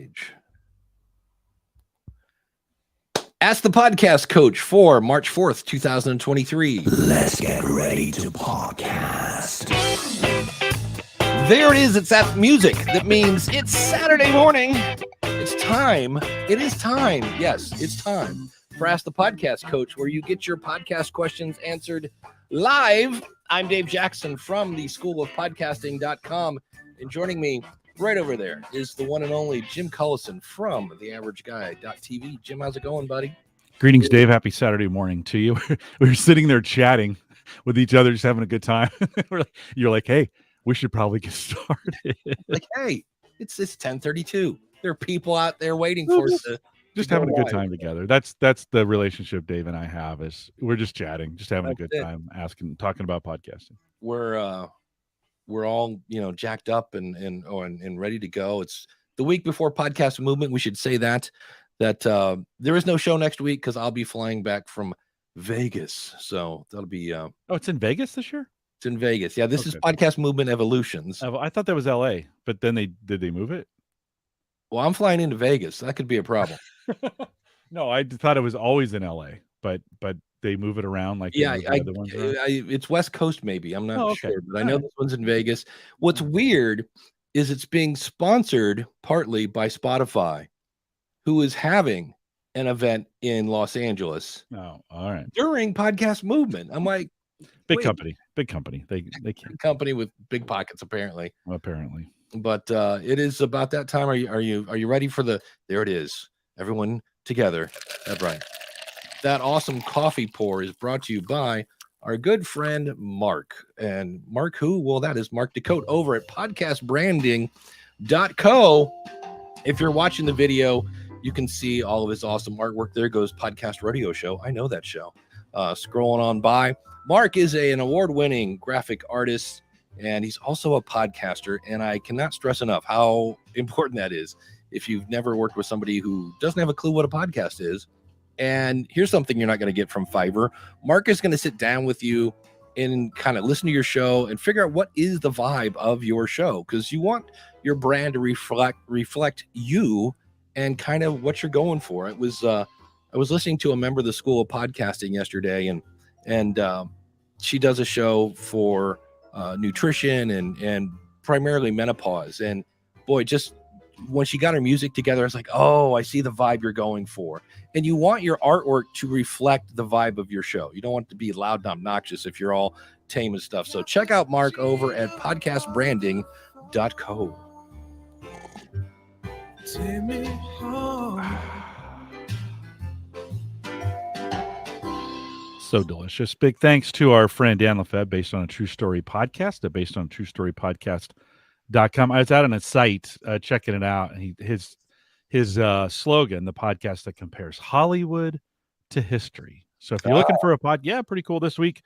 page. Ask the Podcast Coach for March 4th, 2023. Let's get ready to podcast. There it is. It's that music that means it's Saturday morning. It's time. It is time. Yes, it's time for Ask the Podcast Coach, where you get your podcast questions answered live. I'm Dave Jackson from the School of Podcasting.com, and joining me right over there is the one and only Jim Cullison from theaverageguy.tv. Jim, how's it going, buddy? Greetings, Dave. Happy Saturday morning to you. We were sitting there chatting with each other, just having a good time. You're like, hey, we should probably get started. Like, hey, it's 10:32. There are people out there waiting for us to just having a good time together. That's the relationship Dave and I have, is we're just chatting, just having a good time, talking about podcasting. We're all, jacked up and ready to go. It's the week before Podcast Movement. We should say that there is no show next week because I'll be flying back from Vegas. So that'll be it's in Vegas this year? It's in Vegas. Yeah, this is Podcast Movement Evolutions. I thought that was LA, but then did they move it? Well, I'm flying into Vegas. That could be a problem. No, I thought it was always in LA, but they move it around like the other ones around? It's West Coast maybe. I'm not sure, but I know this one's in Vegas. What's weird is it's being sponsored partly by Spotify, who is having an event in Los Angeles. Oh, all right. During Podcast Movement. I'm like, big company. They can't. Big company with big pockets, apparently. But it is about that time. Are you ready for there it is. Everyone together. That's right. That awesome coffee pour is brought to you by our good friend Mark. And Mark who? Well, that is Mark DeCote over at podcastbranding.co. If you're watching the video, you can see all of his awesome artwork. There goes Podcast Rodeo Show. I know that show. Scrolling on by. Mark is an award-winning graphic artist, and he's also a podcaster. And I cannot stress enough how important that is if you've never worked with somebody who doesn't have a clue what a podcast is. And here's something you're not going to get from Fiverr. Mark is going to sit down with you and kind of listen to your show and figure out what is the vibe of your show, because you want your brand to reflect you and kind of what you're going for. I was listening to a member of the School of Podcasting yesterday, and she does a show for nutrition and primarily menopause. And boy, just when she got her music together, I was like, oh, I see the vibe you're going for. And you want your artwork to reflect the vibe of your show. You don't want it to be loud and obnoxious if you're all tame and stuff. So check out Mark over at podcastbranding.co. Take me home. So delicious. Big thanks to our friend Dan Lefebvre, based on a true story podcast, based on truestorypodcast.com. I was out on a site checking it out, and his slogan, the podcast that compares Hollywood to history. So if you're looking for a pretty cool. This week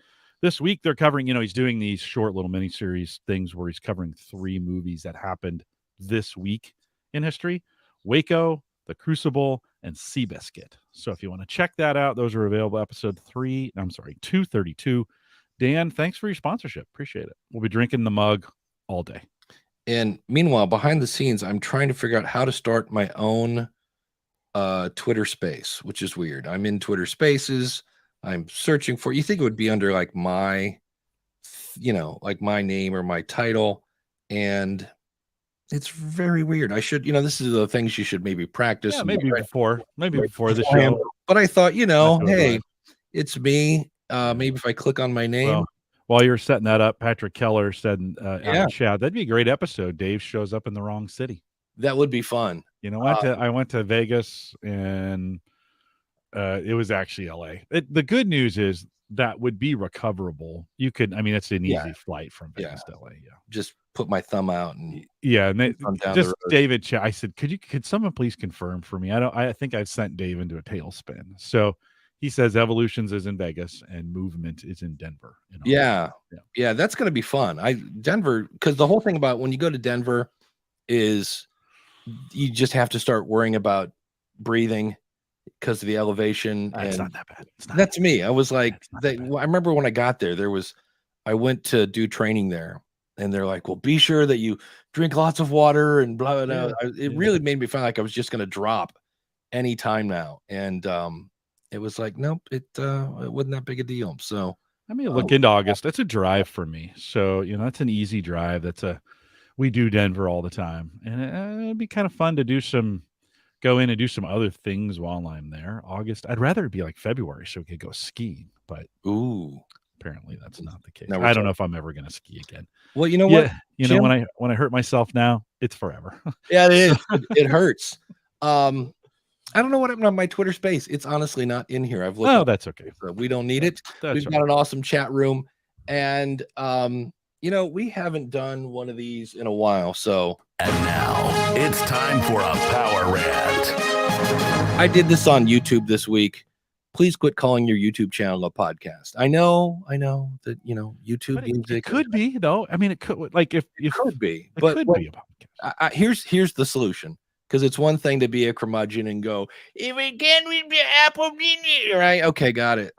they're covering, he's doing these short little miniseries things where he's covering 3 movies that happened this week in history: Waco, The Crucible, and Seabiscuit. So if you want to check that out, those are available. Episode 232. Dan, thanks for your sponsorship. Appreciate it. We'll be drinking the mug all day. And meanwhile, behind the scenes, I'm trying to figure out how to start my own Twitter space, which is weird. I'm in Twitter Spaces. I'm searching for, you think it would be under like my name or my title. And it's very weird. I should, this is the things you should maybe practice. Yeah, maybe before the show. But I thought, hey, it's me. Maybe if I click on my name. Well, while you're setting that up, Patrick Keller said in the chat, that'd be a great episode. Dave shows up in the wrong city. That would be fun. I went to Vegas, and it was actually LA. The good news is that would be recoverable. You could, it's an easy flight from Vegas to LA. Yeah. Just put my thumb out and just David, I said, could someone please confirm for me? I think I've sent Dave into a tailspin. So he says Evolutions is in Vegas and Movement is in Denver. Yeah, that's going to be fun. Denver, because the whole thing about when you go to Denver is you just have to start worrying about breathing because of the elevation. It's not that bad. That's me. I was like, I remember when I got there, I went to do training there, and they're like, well, be sure that you drink lots of water and blah, blah, blah. It Yeah. really made me feel like I was just going to drop any time now. And it was like, nope, it wasn't that big a deal. So I may look into August. That's a drive for me. So, that's an easy drive. We do Denver all the time. And it'd be kind of fun to go in and do some other things while I'm there. August, I'd rather it be like February so we could go skiing, but ooh, apparently that's not the case. Now we're I don't know if I'm ever going to ski again. well, you know what, Yeah, when I hurt myself now, it's forever. yeah, it is. It hurts. I don't know what happened on my Twitter space. It's honestly not in here. I've looked. Oh, up, that's okay. so we don't need it. That's We've got an awesome chat room, and we haven't done one of these in a while. So, And now it's time for a Power Rant. I did this on YouTube this week. Please quit calling your YouTube channel a podcast. I know that YouTube But music. it could be though. I mean, it could if it could be, it but could be a podcast. here's the solution. Because it's one thing to be a curmudgeon and go, if it can be Apple, right? Okay, got it.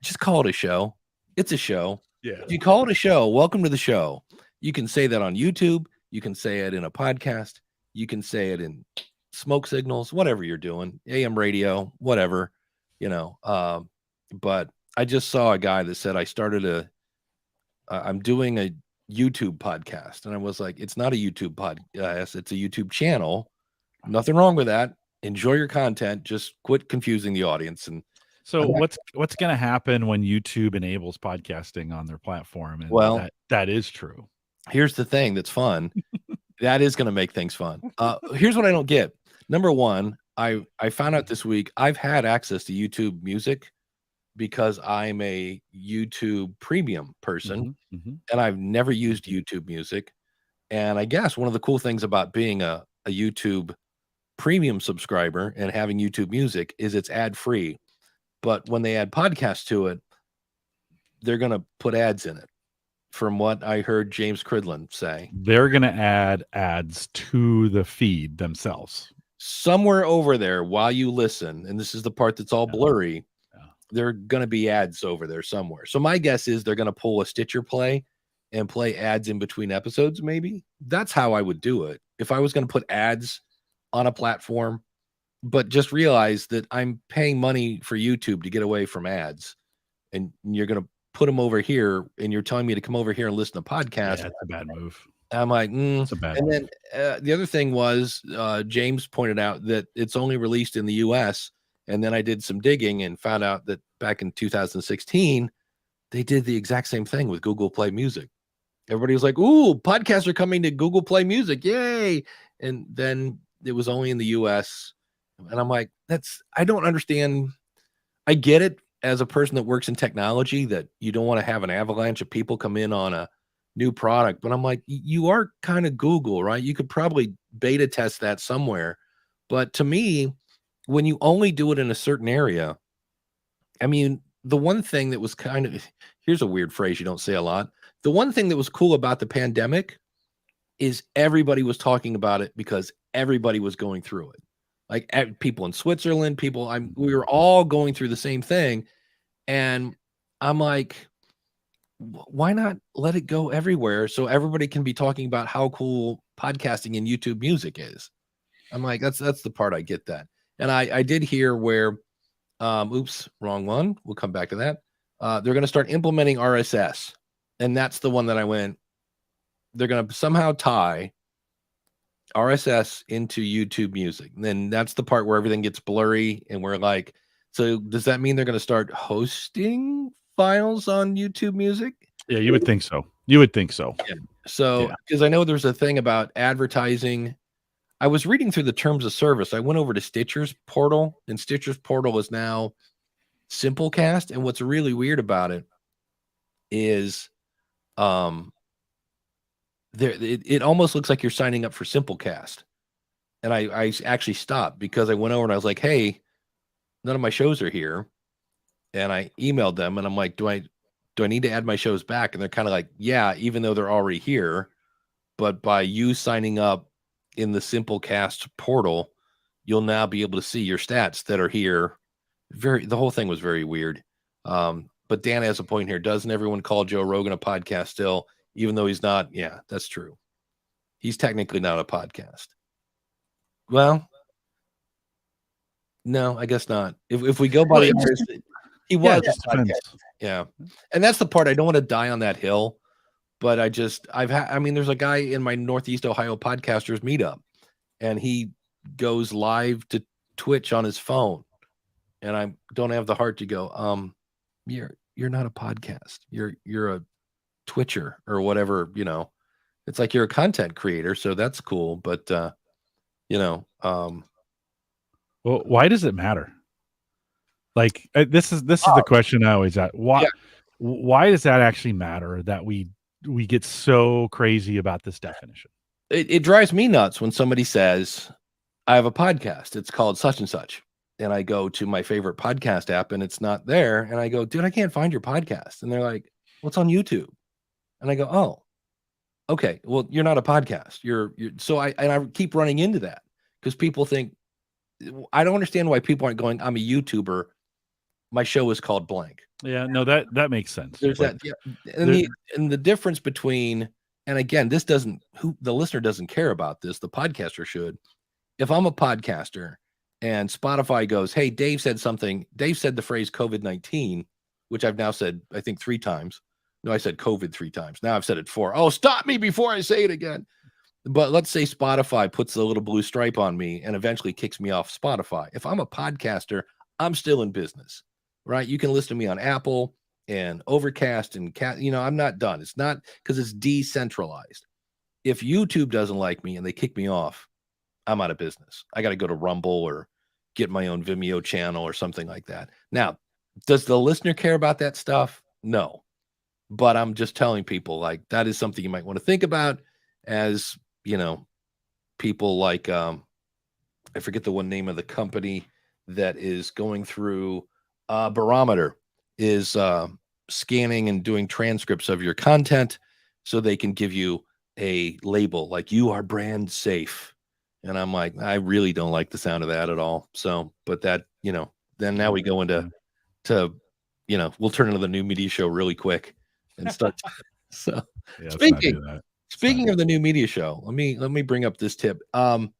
Just call it a show. It's a show. Yeah. If you call it a show, welcome to the show. You can say that on YouTube. You can say it in a podcast. You can say it in smoke signals, whatever you're doing, AM radio, whatever, But I just saw a guy that said I'm doing a YouTube podcast, and I was like, it's not a YouTube podcast, it's a YouTube channel. Nothing wrong with that. Enjoy your content, just quit confusing the audience. And so what's going to happen when YouTube enables podcasting on their platform? And well, that is true. Here's the thing that's fun. That is going to make things fun. Here's what I don't get. Number one, I found out this week I've had access to YouTube Music because I'm a YouTube premium person, and I've never used YouTube Music. And I guess one of the cool things about being a YouTube premium subscriber and having YouTube Music is it's ad free. But when they add podcasts to it, they're going to put ads in it. From what I heard James Cridland say, they're going to add ads to the feed themselves. Somewhere over there while you listen, and this is the part that's all blurry, there are going to be ads over there somewhere. So my guess is they're going to pull a Stitcher Play and play ads in between episodes, maybe. That's how I would do it if I was going to put ads on a platform, but just realize that I'm paying money for YouTube to get away from ads, and you're going to put them over here, and you're telling me to come over here and listen to podcasts. Yeah, that's a bad move. I'm like, It's a bad and move. then the other thing was James pointed out that it's only released in the US. And then I did some digging and found out that back in 2016, they did the exact same thing with Google Play Music. Everybody was like, ooh, podcasts are coming to Google Play Music. Yay. And then it was only in the US. And I'm like, I don't understand. I get it as a person that works in technology that you don't want to have an avalanche of people come in on a new product. But I'm like, you are kind of Google, right? You could probably beta test that somewhere. But to me, when you only do it in a certain area, I mean, the one thing that was here's a weird phrase you don't say a lot. The one thing that was cool about the pandemic is everybody was talking about it because everybody was going through it. Like people in Switzerland, we were all going through the same thing. And I'm like, why not let it go everywhere so everybody can be talking about how cool podcasting and YouTube Music is? I'm like, that's the part I get that. And I did hear where, oops, wrong one. We'll come back to that. They're going to start implementing RSS. And that's the one that I went, they're going to somehow tie RSS into YouTube Music. And then that's the part where everything gets blurry. And we're like, so does that mean they're going to start hosting files on YouTube Music? Yeah, you would think so. Yeah. So, because I know there's a thing about advertising. I was reading through the terms of service. I went over to Stitcher's portal, and Stitcher's portal is now Simplecast. And what's really weird about it is it almost looks like you're signing up for Simplecast. And I actually stopped because I went over and I was like, hey, none of my shows are here. And I emailed them and I'm like, do I need to add my shows back? And they're kind of like, yeah, even though they're already here. But by you signing up in the Simplecast portal, you'll now be able to see your stats that are here. The whole thing was very weird. But Dan has a point here. Doesn't everyone call Joe Rogan a podcast still, even though he's not? Yeah, that's true. He's technically not a podcast. Well, no, I guess not. If we go by the artist, he was a podcast. Yeah. And that's the part I don't want to die on that hill. But I mean, there's a guy in my Northeast Ohio podcasters meetup, and he goes live to Twitch on his phone. And I don't have the heart to go, you're not a podcast. You're a Twitcher or whatever, it's like you're a content creator. So that's cool. But, well, why does it matter? Like this is the question I always ask. Why does that actually matter that we get so crazy about this definition? It drives me nuts when somebody says, I have a podcast. It's called such and such. And I go to my favorite podcast app and it's not there. And I go, dude, I can't find your podcast. And they're like, well, it's on YouTube. And I go, oh, okay. Well, you're not a podcast. So I keep running into that because people think, I don't understand why people aren't going, I'm a YouTuber. My show is called blank. Yeah, no, that makes sense. There's that. Yeah. And the difference between, and again, the listener doesn't care about this. The podcaster should. If I'm a podcaster and Spotify goes, hey, Dave said something. Dave said the phrase COVID-19, which I've now said, I think 3 times. No, I said COVID 3 times. Now I've said it 4. Oh, stop me before I say it again. But let's say Spotify puts a little blue stripe on me and eventually kicks me off Spotify. If I'm a podcaster, I'm still in business, right? You can listen to me on Apple and Overcast and I'm not done. It's not because it's decentralized. If YouTube doesn't like me and they kick me off, I'm out of business. I got to go to Rumble or get my own Vimeo channel or something like that. Now, does the listener care about that stuff? No. But I'm just telling people like that is something you might want to think about as, people like, I forget the one name of the company that is going through Barometer is scanning and doing transcripts of your content so they can give you a label like you are brand safe. And I'm like, I really don't like the sound of that at all. So, but that, then now we go into, we'll turn into the new media show really quick and start. So yeah, speaking of the new media show, let me bring up this tip. Did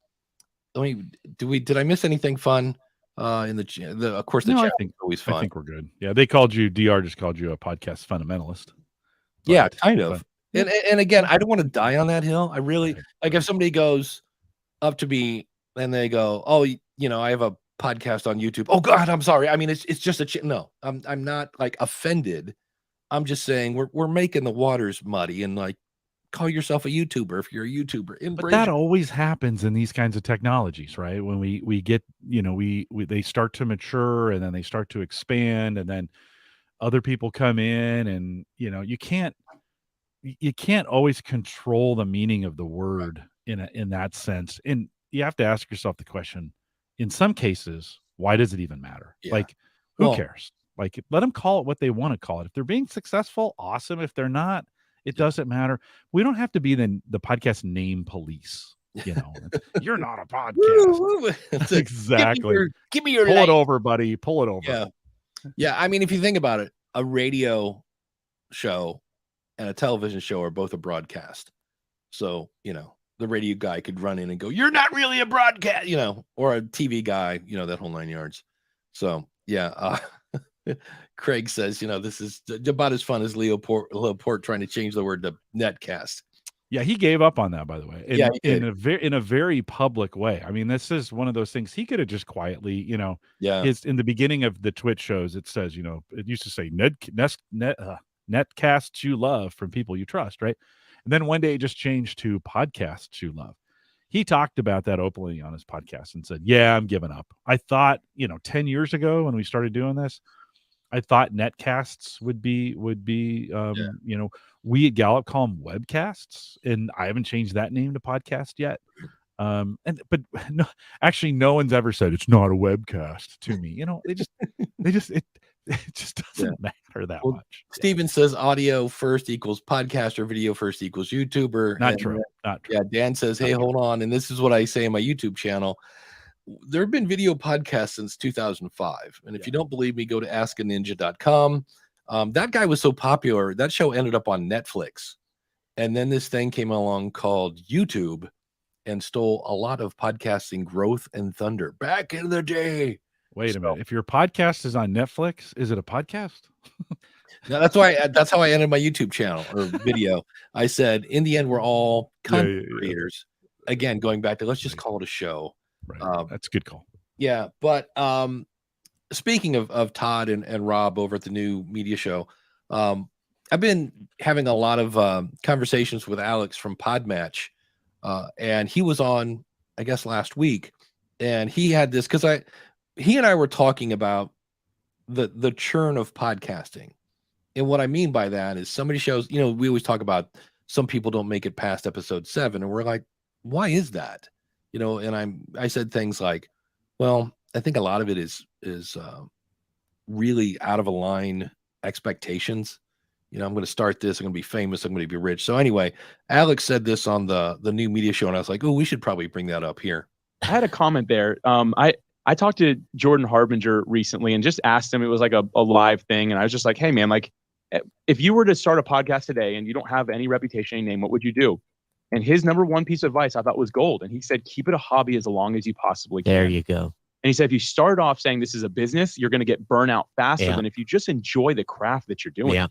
I miss anything fun? In the of course, the chat is always fun. I think we're good. Yeah, DR just called you a podcast fundamentalist. Yeah, kind of. And again, I don't want to die on that hill. I really like if somebody goes up to me and they go, oh, I have a podcast on YouTube. Oh God, I'm sorry. I mean, it's just no, I'm not like offended. I'm just saying we're making the waters muddy and like call yourself a YouTuber if you're a YouTuber. But that always happens in these kinds of technologies, right? When we get, they start to mature and then they start to expand and then other people come in and, you can't always control the meaning of the word in that sense. And you have to ask yourself the question, in some cases, why does it even matter? Yeah. Like, who cares? Like, let them call it what they want to call it. If they're being successful, awesome. If they're not, it doesn't matter. We don't have to be the podcast name police. You're not a podcast. Exactly. Give me your pull it over, buddy. Pull it over. Yeah. Yeah. I mean, if you think about it, a radio show and a television show are both a broadcast. So, the radio guy could run in and go, you're not really a broadcast, or a TV guy, that whole 9 yards. So, yeah. Craig says, this is about as fun as Leo Port trying to change the word to netcast. Yeah, he gave up on that, by the way. In a very public way. I mean, this is one of those things he could have just quietly, in the beginning of the Twitch shows, it says, it used to say netcasts you love from people you trust, right? And then one day it just changed to podcasts you love. He talked about that openly on his podcast and said, yeah, I'm giving up. I thought, 10 years ago when we started doing this, I thought netcasts would be, we at Gallup call them webcasts, and I haven't changed that name to podcast yet. But no, actually, no one's ever said it's not a webcast to me. It just doesn't matter that much. Steven says audio first equals podcaster, video first equals YouTuber. Not true. Yeah, Dan says, hey, hold on. And this is what I say in my YouTube channel. There have been video podcasts since 2005. And if you don't believe me, go to askaninja.com. That guy was so popular, that show ended up on Netflix. And then this thing came along called YouTube and stole a lot of podcasting growth and thunder back in the day. Wait a minute. If your podcast is on Netflix, is it a podcast? Now, that's how I ended my YouTube channel or video. I said, in the end, we're all content creators. Again, going back to let's just call it a show. Right. That's a good call. Yeah. But speaking of Todd and Rob over at the new media show, I've been having a lot of conversations with Alex from Podmatch, and he was on, I guess, last week, and he had this because he and I were talking about the churn of podcasting. And what I mean by that is somebody shows, we always talk about some people don't make it past episode 7. And we're like, why is that? And I said things like, well, I think a lot of it is really out of line expectations. I'm going to start this. I'm going to be famous. I'm going to be rich. So anyway, Alex said this on the new media show. And I was like, oh, we should probably bring that up here. I had a comment there. I talked to Jordan Harbinger recently and just asked him, it was like a live thing. And I was just like, hey man, like if you were to start a podcast today and you don't have any reputation, any name, what would you do? And his number one piece of advice I thought was gold. And he said, keep it a hobby as long as you possibly can. There you go. And he said, if you start off saying this is a business, you're going to get burnout faster than if you just enjoy the craft that you're doing. Yeah.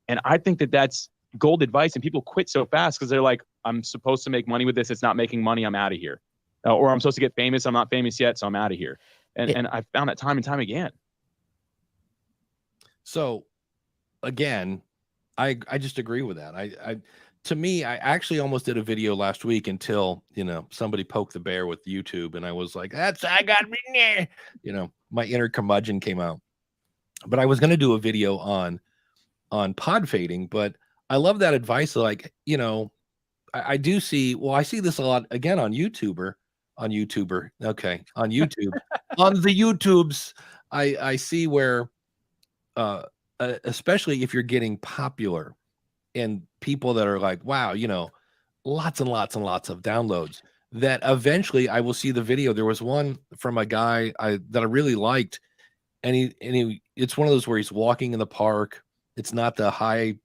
And I think that that's gold advice. And people quit so fast because they're like, I'm supposed to make money with this. It's not making money. I'm out of here. Or I'm supposed to get famous. I'm not famous yet, so I'm out of here. And I found that time and time again. So, again, I just agree with that. To me, I actually almost did a video last week until somebody poked the bear with YouTube, and I was like, I got me. My inner curmudgeon came out. But I was going to do a video on pod fading, but I love that advice. Like, I do see. Well, I see this a lot again on YouTube. On the YouTubes, I see where, especially if you're getting popular and people that are like, wow, lots and lots and lots of downloads, that eventually I will see the video. There was one from a guy that I really liked, and he it's one of those where he's walking in the park. It's not the high,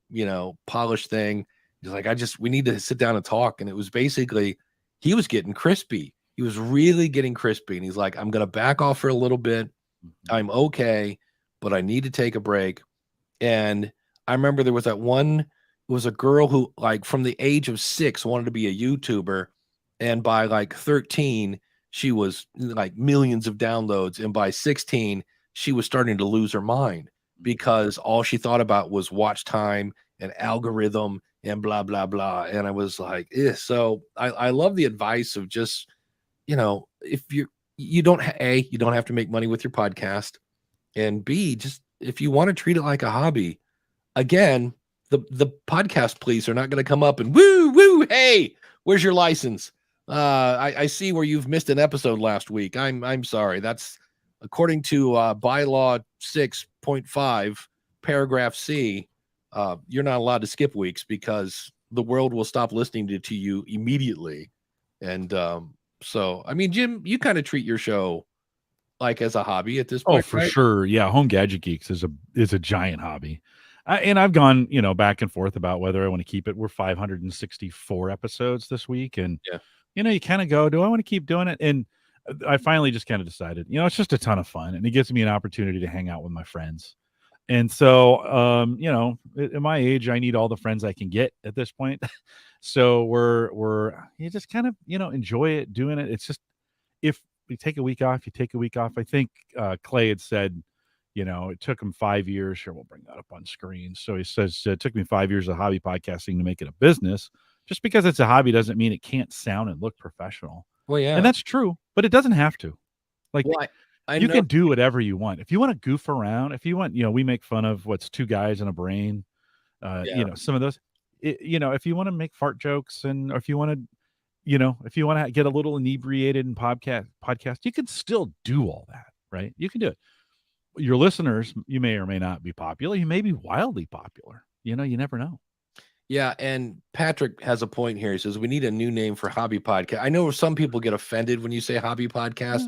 polished thing. He's like, we need to sit down and talk. And it was basically, he was getting crispy. He was really getting crispy. And he's like, I'm going to back off for a little bit. I'm okay, but I need to take a break. And I remember there was that one, it was a girl who, like, from the age of 6 wanted to be a YouTuber. And by like 13, she was like millions of downloads. And by 16, she was starting to lose her mind because all she thought about was watch time and algorithm and blah, blah, blah. And I was like, so I love the advice of just, if you don't have to make money with your podcast, and B, just if you want to treat it like a hobby, again, the podcast police are not going to come up and woo, hey, where's your license? I see where you've missed an episode last week. I'm sorry. That's according to bylaw 6.5 paragraph C. You're not allowed to skip weeks because the world will stop listening to you immediately. And so, I mean, Jim, you kind of treat your show like as a hobby at this point. Oh, for sure. Yeah. Home Gadget Geeks is a giant hobby. And I've gone, back and forth about whether I want to keep it. We're 564 episodes this week. And, you kind of go, do I want to keep doing it? And I finally just kind of decided, it's just a ton of fun. And it gives me an opportunity to hang out with my friends. And so, at my age, I need all the friends I can get at this point. So you just kind of, enjoy it, doing it. It's just, if you take a week off, you take a week off. I think Clay had said, it took him 5 years. Sure, we'll bring that up on screen. So he says, it took me 5 years of hobby podcasting to make it a business. Just because it's a hobby doesn't mean it can't sound and look professional. Well, yeah. And that's true, but it doesn't have to. Like, you can do whatever you want. If you want to goof around, if you want, we make fun of what's 2 guys and a brain, some of those, if you want to make fart jokes or if you want to get a little inebriated in podcast, you can still do all that, right? You can do it. Your listeners, you may or may not be popular. You may be wildly popular. You never know. Yeah, and Patrick has a point here. He says, we need a new name for hobby podcast. I know some people get offended when you say hobby podcast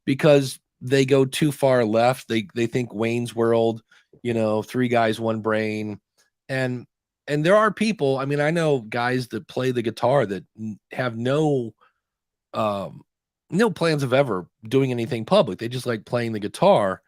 because they go too far left. They think Wayne's World you know, 3 guys, 1 brain. And there are people, I mean, I know guys that play the guitar that have no plans of ever doing anything public. They just like playing the guitar.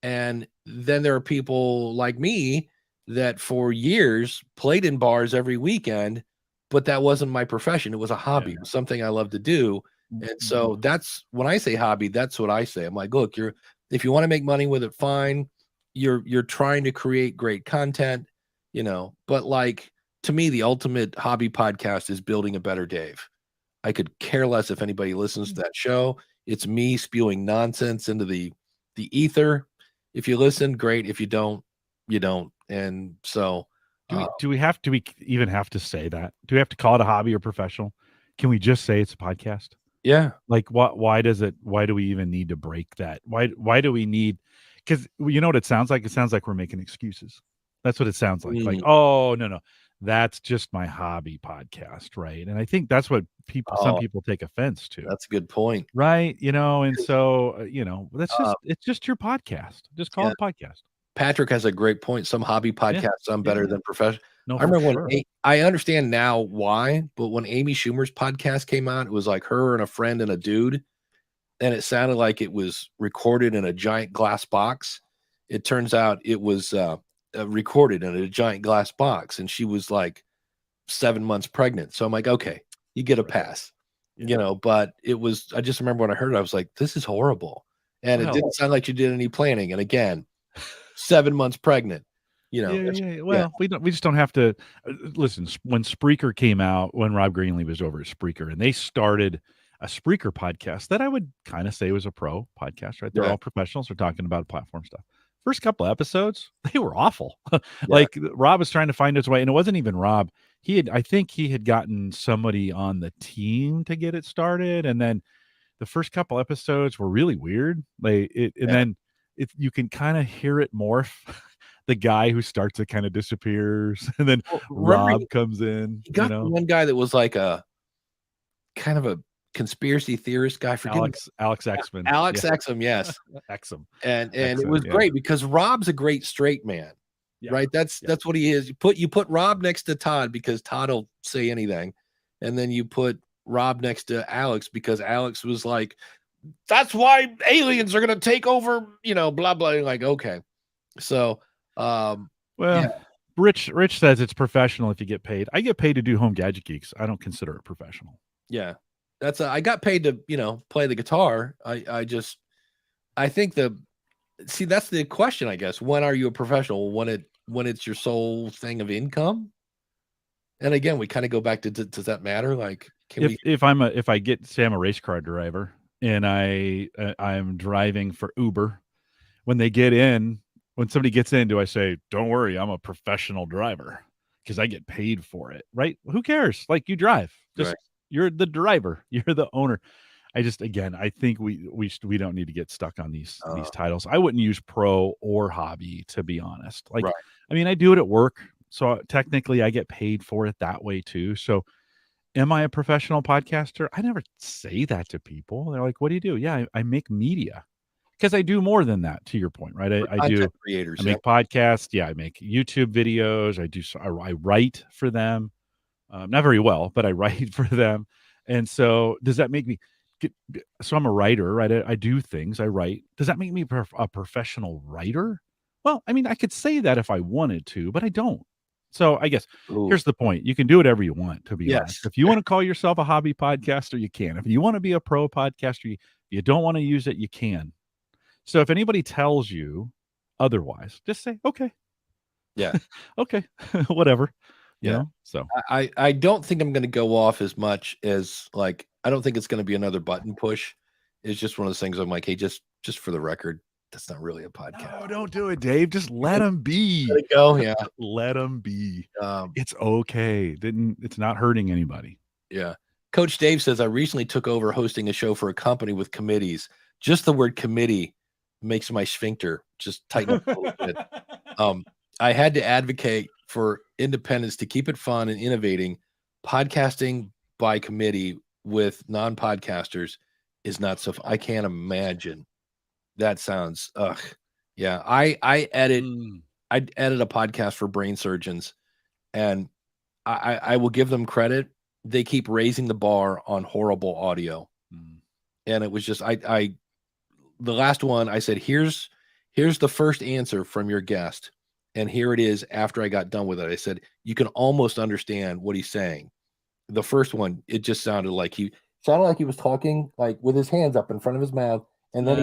And then there are people like me that for years played in bars every weekend, but that wasn't my profession. It was a hobby. It was something I love to do. And so that's when I say hobby, that's what I say. I'm like, look, if you want to make money with it, fine. You're trying to create great content, you know, but like to me, the ultimate hobby podcast is building a better Dave. I could care less if anybody listens to that show. It's me spewing nonsense into the ether. If you listen, great. If you don't, you don't. And so Do we even have to say that? Do we have to call it a hobby or professional? Can we just say it's a podcast? yeah. Like why do we even need to break that? Why do we need, because you know what it sounds like? It sounds like we're making excuses. That's what it sounds like. Like, oh no, that's just my hobby podcast, right? And I think that's what some people take offense to. That's a good point. Right. You know, and so you know, it's just your podcast. Just call it a podcast. Patrick has a great point. Some hobby podcasts sound better than professional. No, I remember when I understand now why, but when Amy Schumer's podcast came out, it was like her and a friend and a dude, and it sounded like it was recorded in a giant glass box. It turns out it was recorded in a giant glass box, and she was like 7 months pregnant. So I'm like, okay, you get a pass, you know. But it was, I just remember when I heard it, I was like, this is horrible, and it didn't sound like you did any planning. And again, 7 months pregnant. You know, well, we just don't have to listen. When Spreaker came out, when Rob Greenlee was over at Spreaker, and they started a Spreaker podcast that I would kind of say was a pro podcast, right? They're all professionals. They're talking about platform stuff. First couple episodes, they were awful. Like Rob was trying to find his way, and it wasn't even Rob. I think he had gotten somebody on the team to get it started, and then the first couple episodes were really weird. Then you can kind of hear it morph. The guy who starts it kind of disappears, and then Rob comes in. He got one guy that was like a kind of a conspiracy theorist guy. Alex Exum. Alex Exum, yes. Exum. And it was great because Rob's a great straight man. Yeah. Right? That's what he is. You put Rob next to Todd because Todd will say anything. And then you put Rob next to Alex because Alex was like, that's why aliens are gonna take over, you know, blah blah. Like, okay. So Rich says it's professional if you get paid. I get paid to do Home Gadget Geeks. I don't consider it professional. Yeah. I got paid to, you know, play the guitar. I think that's the question, I guess. When are you a professional? When it's your sole thing of income? And again, we kind of go back to, does that matter? Like, if I get I'm a race car driver and I'm driving for Uber, when somebody gets in, do I say, don't worry, I'm a professional driver because I get paid for it, right? Who cares? Like, you drive. You're the driver. You're the owner. I think we don't need to get stuck on these titles. I wouldn't use pro or hobby, to be honest. Like, I mean, I do it at work, so technically I get paid for it that way too. So am I a professional podcaster? I never say that to people. They're like, what do you do? Yeah, I make media. Because I do more than that, to your point, right? I make podcasts. Yeah, I make YouTube videos. I write for them. Not very well, but I write for them. And so does that make me, so I'm a writer, right? I do things, I write. Does that make me a professional writer? Well, I mean, I could say that if I wanted to, but I don't. So I guess here's the point. You can do whatever you want, to be honest. If you want to call yourself a hobby podcaster, you can. If you want to be a pro podcaster, you don't want to use it, you can. So if anybody tells you otherwise, just say, okay. Yeah. Okay. Whatever. You know? So I don't think I'm going to go off as much as, like, I don't think it's going to be another button push. It's just one of those things I'm like, hey, just for the record, that's not really a podcast. No, don't do it, Dave. Just let them be. Let it go. Yeah. Let them be. It's okay. It's not hurting anybody. Yeah. Coach Dave says, I recently took over hosting a show for a company with committees. Just the word committee makes my sphincter just tighten up a little bit. I had to advocate for independence to keep it fun and innovating. Podcasting by committee with non-podcasters is not so fun. I can't imagine. That sounds yeah. I edit I edit a podcast for brain surgeons, and I will give them credit. They keep raising the bar on horrible audio. And it was just, the last one I said, here's the first answer from your guest. And here it is after I got done with it. I said, you can almost understand what he's saying. The first one, it just sounded like he was talking like with his hands up in front of his mouth. And then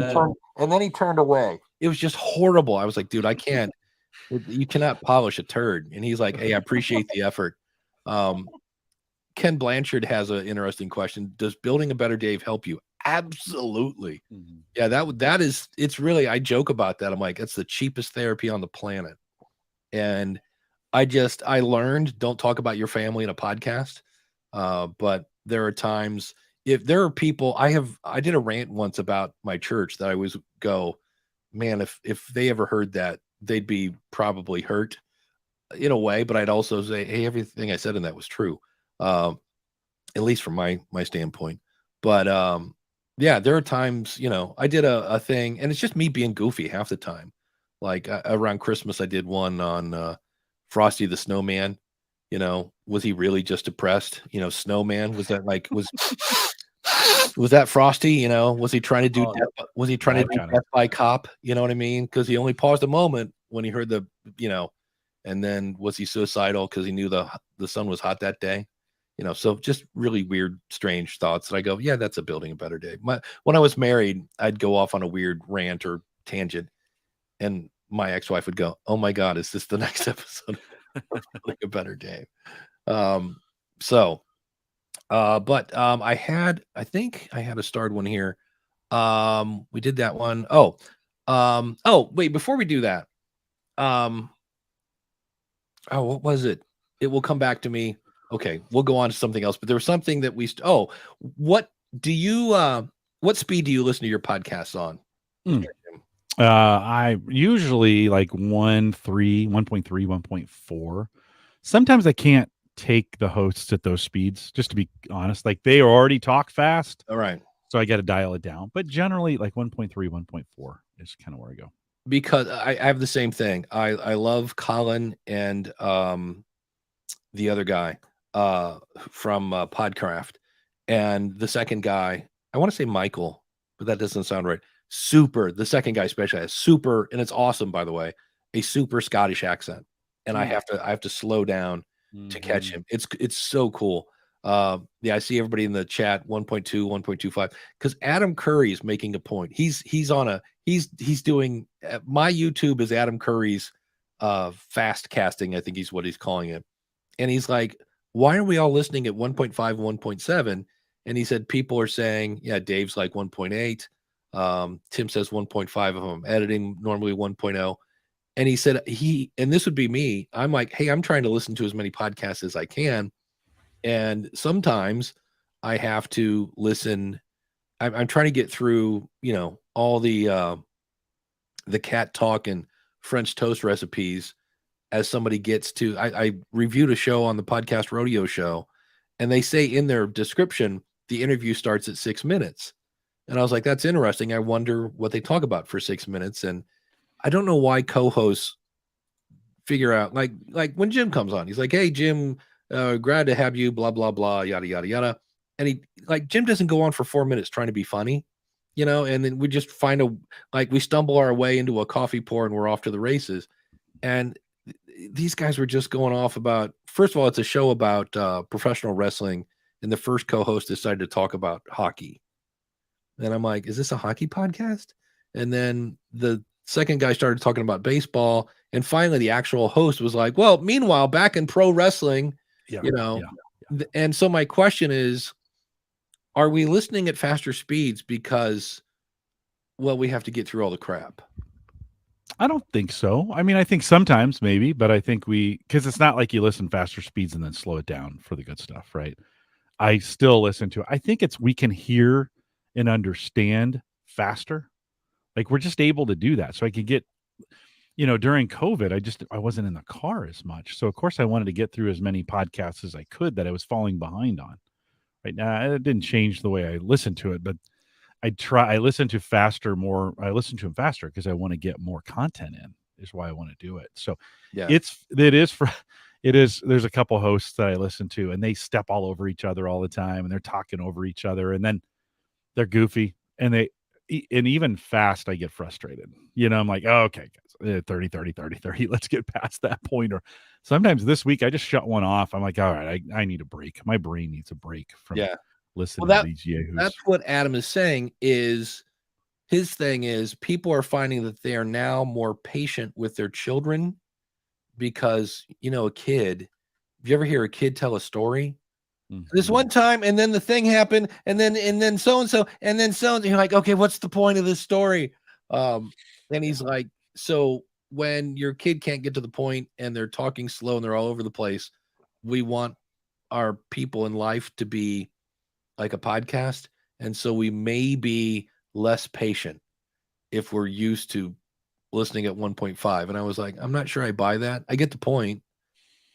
he turned away. It was just horrible. I was like, dude, I can't, you cannot polish a turd. And he's like, hey, I appreciate the effort. Ken Blanchard has an interesting question. Does building a better Dave help you? Absolutely. Yeah, that is, it's really, I joke about that. I'm like, it's the cheapest therapy on the planet. And I learned, don't talk about your family in a podcast. But there are times, if there are people, I did a rant once about my church that I always go, man, if they ever heard that, they'd be probably hurt in a way, but I'd also say, hey, everything I said in that was true. At least from my standpoint. But yeah, there are times, I did a thing, and it's just me being goofy half the time. Like around Christmas, I did one on Frosty the Snowman. Was he really just depressed? Snowman, was that like was that Frosty? Was he trying to do death by cop? You know what I mean? Because he only paused a moment when he heard and then was he suicidal because he knew the sun was hot that day? So just really weird, strange thoughts that I go, yeah, that's a building a better day. When I was married, I'd go off on a weird rant or tangent, and my ex-wife would go, oh my God, is this the next episode of Building a Better Day? But I think I had a starred one here. We did that one. Wait, before we do that, what was it? It will come back to me. Okay, we'll go on to something else. But there was something that what speed do you listen to your podcasts on? I usually like 1.3, 1.4. Sometimes I can't take the hosts at those speeds, just to be honest. Like they already talk fast. All right. So I got to dial it down. But generally like 1.3, 1.4 is kind of where I go. Because I have the same thing. I love Colin and the other guy from Podcraft, and the second guy, I want to say Michael, but that doesn't sound right. The second guy especially has super, and it's awesome, by the way, a super Scottish accent, and I have to slow down to catch him. It's so cool. Yeah, I see everybody in the chat 1.2, 1.25, because Adam Curry is making a point. He's doing, my YouTube is Adam Curry's fast casting, I think he's what he's calling it. And he's like, why are we all listening at 1.5, 1.7? And he said, people are saying, yeah, Dave's like 1.8. Tim says 1.5 of them editing, normally 1.0. And he said, and this would be me. I'm like, hey, I'm trying to listen to as many podcasts as I can. And sometimes I have to listen. I'm trying to get through, all the cat talk and French toast recipes as somebody gets to. I reviewed a show on the Podcast Rodeo Show, and they say in their description, the interview starts at 6 minutes. And I was like, that's interesting. I wonder what they talk about for 6 minutes. And I don't know why co-hosts figure out, like when Jim comes on, he's like, hey, Jim, glad to have you, blah, blah, blah, yada, yada, yada. And Jim doesn't go on for 4 minutes trying to be funny, and then we just we stumble our way into a coffee pour and we're off to the races. And these guys were just going off about, first of all, it's a show about professional wrestling. And the first co-host decided to talk about hockey. And I'm like, is this a hockey podcast? And then the second guy started talking about baseball. And finally, the actual host was like, well, meanwhile, back in pro wrestling, And so my question is, are we listening at faster speeds because, well, we have to get through all the crap? I don't think so. I mean, I think sometimes maybe, but I think because it's not like you listen faster speeds and then slow it down for the good stuff, right? I still listen to it. I think we can hear and understand faster. Like we're just able to do that. So I could get, during COVID, I wasn't in the car as much. So of course I wanted to get through as many podcasts as I could that I was falling behind on. Right now, it didn't change the way I listened to it, but I listen to them faster because I want to get more content in. is why I want to do it. So Yeah. there's a couple hosts that I listen to, and they step all over each other all the time, and they're talking over each other, and then they're goofy, and even fast, I get frustrated. I'm like, oh, okay, guys, 30, 30, 30, 30. Let's get past that point. Or sometimes this week I just shut one off. I'm like, all right, I need a break. My brain needs a break from listening to these yahoos. That's what Adam is saying. Is his thing is people are finding that they are now more patient with their children because a kid. If you ever hear a kid tell a story, this one time, and then the thing happened, and then so and so, and then so, and you're like, okay, what's the point of this story? And he's like, so when your kid can't get to the point and they're talking slow and they're all over the place, we want our people in life to be like a podcast, and so we may be less patient if we're used to listening at 1.5. And I was like, I'm not sure I buy that. I get the point,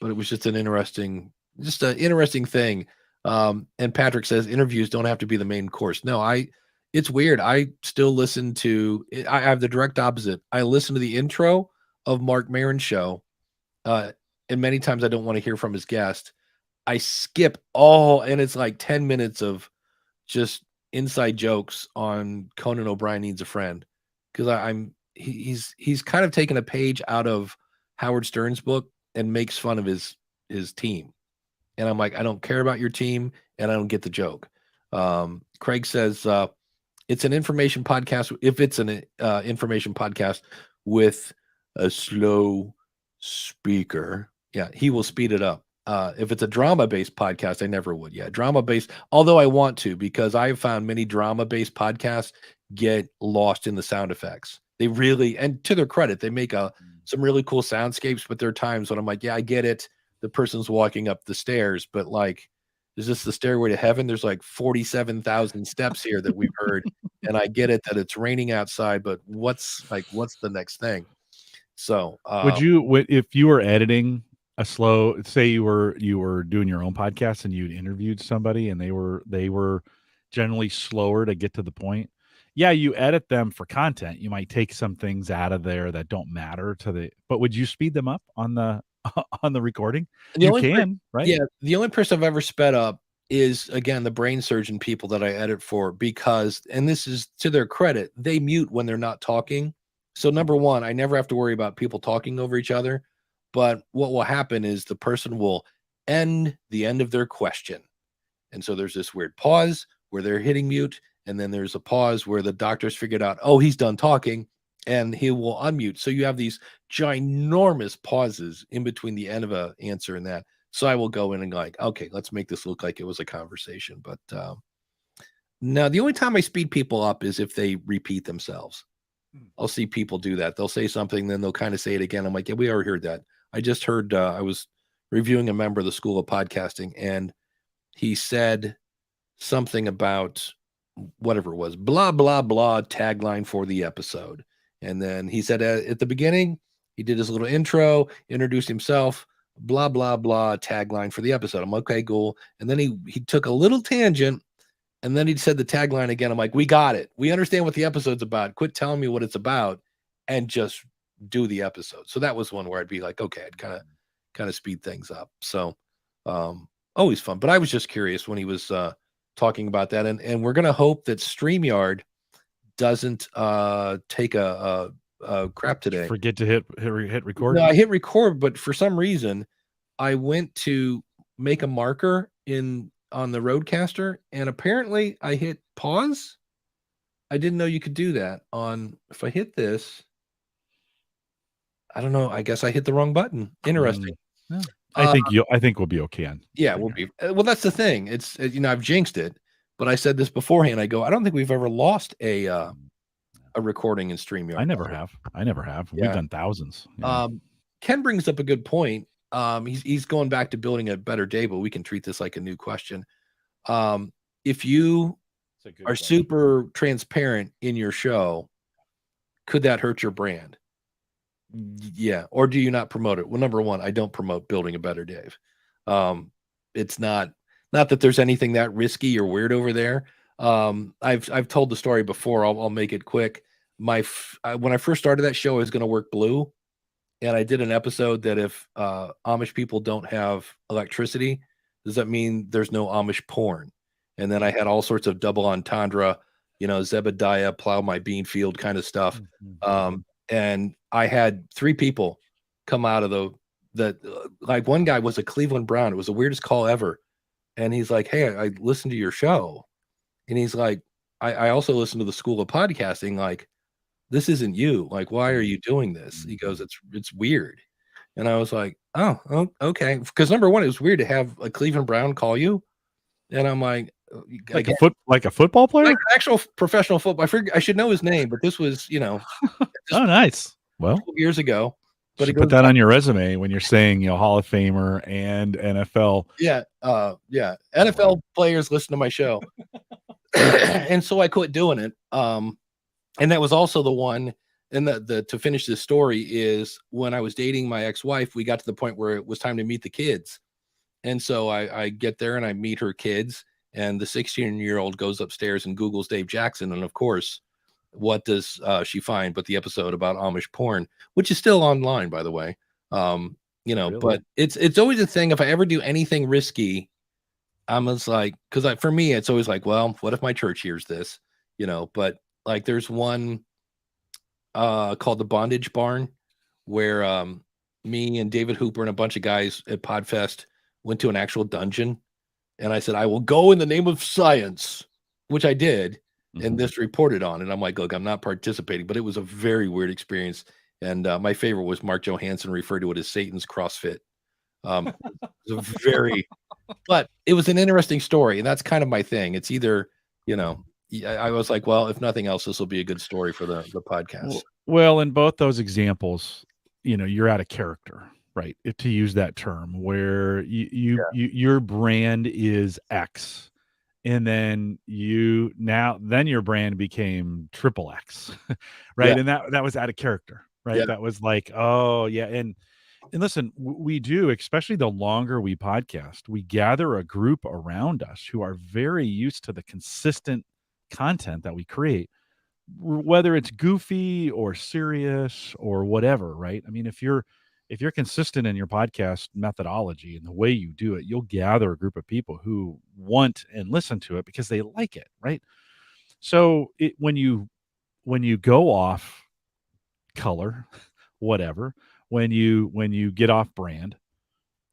but it was just an interesting thing. And Patrick says interviews don't have to be the main course. No, it's weird. I still listen to, I have the direct opposite. I listen to the intro of Mark Maron's show. And many times I don't want to hear from his guest. I skip and it's like 10 minutes of just inside jokes on Conan O'Brien Needs a Friend. Cause he's kind of taken a page out of Howard Stern's book and makes fun of his team. And I'm like, I don't care about your team, and I don't get the joke. Craig says it's an information podcast. If it's an information podcast with a slow speaker, he will speed it up. If it's a drama-based podcast, I never would. Yeah, drama-based, although I want to, because I have found many drama-based podcasts get lost in the sound effects. They really, and to their credit, they make some really cool soundscapes, but there are times when I'm like, yeah, I get it. The person's walking up the stairs, but like, is this the stairway to heaven? There's like 47,000 steps here that we've heard. And I get it that it's raining outside, but what's the next thing? So, if you were editing say you were doing your own podcast and you'd interviewed somebody and they were generally slower to get to the point. Yeah, you edit them for content. You might take some things out of there that don't matter but would you speed them up on the recording? Right? Yeah. The only person I've ever sped up is, again, the brain surgeon people that I edit for, because, and this is to their credit, they mute when they're not talking. So number one, I never have to worry about people talking over each other. But what will happen is the person will end the end of their question. And so there's this weird pause where they're hitting mute. And then there's a pause where the doctor's figured out, oh, he's done talking, and he will unmute. So you have these ginormous pauses in between the end of an answer and that. So I will go in and like, okay, let's make this look like it was a conversation. But no, the only time I speed people up is if they repeat themselves. I'll see people do that. They'll say something, then they'll kind of say it again. I'm like, yeah, we already heard that. I just heard, I was reviewing a member of the School of Podcasting, and he said something about whatever it was, blah, blah, blah, tagline for the episode. And then he said at the beginning, he did his little intro, introduced himself, blah, blah, blah, tagline for the episode. I'm okay, cool. And then he took a little tangent, and then he said the tagline again. I'm like, we got it. We understand what the episode's about. Quit telling me what it's about and just do the episode. So that was one where I'd be like, okay, I'd kind of speed things up. So always fun. But I was just curious when he was talking about that. And we're going to hope that StreamYard doesn't take a crap today. Forget to hit record? No, I hit record, but for some reason I went to make a marker on the Rodecaster, and apparently I hit pause. I didn't know you could do that if I hit this. I don't know. I guess I hit the wrong button. Interesting. Yeah. I think we'll be okay on. Yeah, we'll be. Well, that's the thing. It's, I've jinxed it, but I said this beforehand. I go, I don't think we've ever lost a recording in StreamYard. I never have. Yeah. We've done thousands. Yeah. Ken brings up a good point. He's going back to building a better day, but we can treat this like a new question. If you are super transparent in your show, could that hurt your brand? Yeah. Or do you not promote it? Well, number one, I don't promote building a better Dave. It's not that there's anything that risky or weird over there. I've told the story before. I'll make it quick. When I first started that show, I was going to work blue, and I did an episode that if Amish people don't have electricity, does that mean there's no Amish porn? And then I had all sorts of double entendre, Zebediah, plow my bean field kind of stuff. And I had 3 people come out of like one guy was a Cleveland Brown. It was the weirdest call ever. And he's like, hey, I listened to your show. And he's like, I also listen to the School of Podcasting. Like, this isn't you. Like, why are you doing this? He goes, it's weird. And I was like, oh, okay. Because number one, it was weird to have a Cleveland Brown call you. And I'm like a football player? Like an actual professional football. I should know his name, but this was, oh, nice. Well, years ago. But you put that on your resume when you're saying, Hall of Famer and NFL. Yeah. NFL players listen to my show. And so I quit doing it. And that was also the one, and the to finish this story is when I was dating my ex-wife, we got to the point where it was time to meet the kids. And so I get there and I meet her kids, and the 16-year-old goes upstairs and Googles Dave Jackson. And of course, what does she find but the episode about Amish porn, which is still online, by the way. Really? But it's always a thing. If I ever do anything risky, I'm just like, because for me, it's always like, well, what if my church hears this? But like there's one called the Bondage Barn where me and David Hooper and a bunch of guys at Podfest went to an actual dungeon, and I said, I will go in the name of science, which I did. And this reported on it. I'm like, look, I'm not participating, but it was a very weird experience. And my favorite was Mark Johansson referred to it as Satan's CrossFit. It was a very, but it was an interesting story. And that's kind of my thing. It's either, I was like, well, if nothing else, this will be a good story for the podcast. Well, in both those examples, you're out of character, right? To use that term, where your brand is X. And then your brand became triple X, right? Yeah. And that was out of character, right? Yeah. That was like, oh yeah. And listen, we do, especially the longer we podcast, we gather a group around us who are very used to the consistent content that we create, whether it's goofy or serious or whatever, right? I mean, if you're consistent in your podcast methodology and the way you do it, you'll gather a group of people who want and listen to it because they like it, right? So when you go off color, whatever, when you get off brand,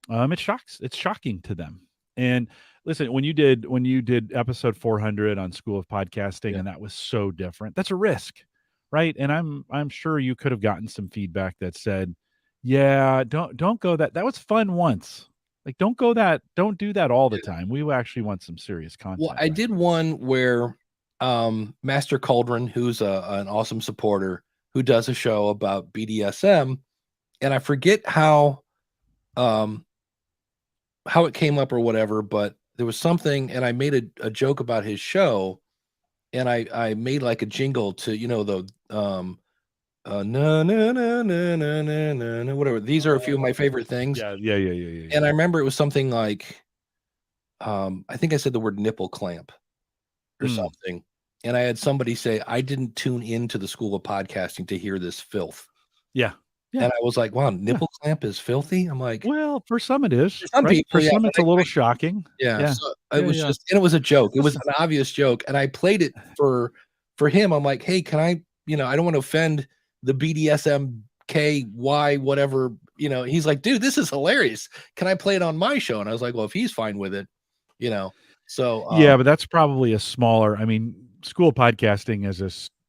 it's shocking to them. And listen, when you did episode 400 on School of Podcasting, and that was so different, that's a risk, right? And I'm sure you could have gotten some feedback that said, yeah, don't go that was fun once. Like, don't do that all the time. We actually want some serious content. Well, I did one where Master Cauldron, who's an awesome supporter, who does a show about BDSM, and I forget how it came up or whatever, but there was something, and I made a joke about his show, and I made like a jingle to the no, whatever. These are a few of my favorite things. Yeah. And I remember it was something like, I think I said the word nipple clamp or something. And I had somebody say, I didn't tune into the School of Podcasting to hear this filth. Yeah. And I was like, wow, nipple clamp is filthy. I'm like, well, for some it is. For some right? people, for some it's a little shocking. Yeah. So it was just, and it was a joke. It was an obvious joke. And I played it for him. I'm like, hey, can I, I don't want to offend the BDSM KY whatever, he's like, dude, this is hilarious. Can I play it on my show? And I was like, well, if he's fine with it, so yeah, but that's probably a smaller. I mean, School of Podcasting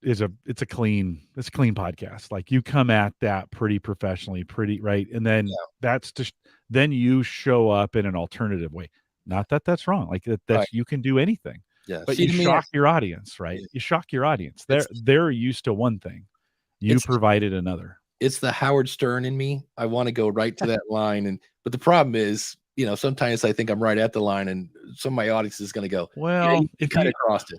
it's a clean podcast. Like, you come at that pretty professionally, right, and then that's just then you show up in an alternative way. Not that that's wrong. Like that's right. You can do anything. Yeah, but you shock your audience, right? You shock your audience. They're used to one thing. You provided another. It's the Howard Stern in me. I want to go right to that line. But the problem is, sometimes I think I'm right at the line, and some of my audience is going to go, well, you kind of crossed it.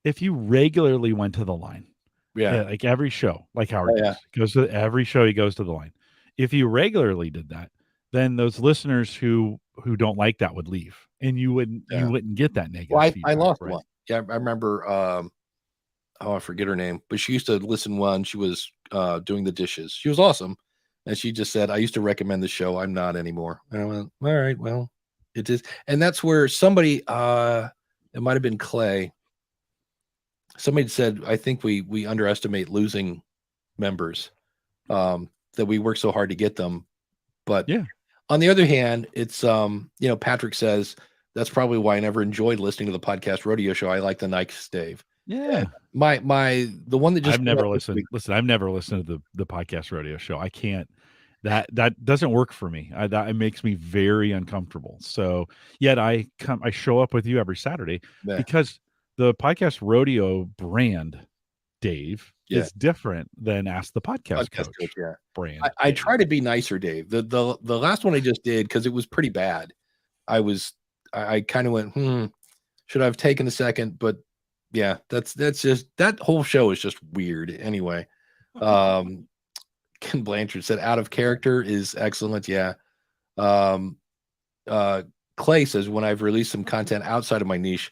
If you regularly went to the line, like every show, like Howard goes to every show, he goes to the line. If you regularly did that, then those listeners who don't like that would leave, and you wouldn't get that negative feedback. I lost right? one. Yeah, I remember. I forget her name, but she used to listen when she was doing the dishes. She was awesome, And she just said, I used to recommend the show. I'm not anymore. And I went, all right, well, it is. And that's where somebody, it might have been Clay. Somebody said, I think we underestimate losing members, that we work so hard to get them. But Yeah. on the other hand, it's, Patrick says, that's probably why I never enjoyed listening to the Podcast Rodeo Show. I like the Nike Dave. Yeah. The one that just I've never listened. Listen, I've never listened to the Podcast Rodeo Show. I can't. That doesn't work for me. It makes me very uncomfortable. So yet I show up with you every Saturday because the Podcast Rodeo brand, Dave, is different than Ask the Podcast Coach brand. I try to be nicer, Dave. The last one I just did, because it was pretty bad. I kind of went, should I have taken a second? But yeah, that's just, that whole show is just weird. Anyway, Ken Blanchard said out of character is excellent. Yeah. Clay says, when I've released some content outside of my niche,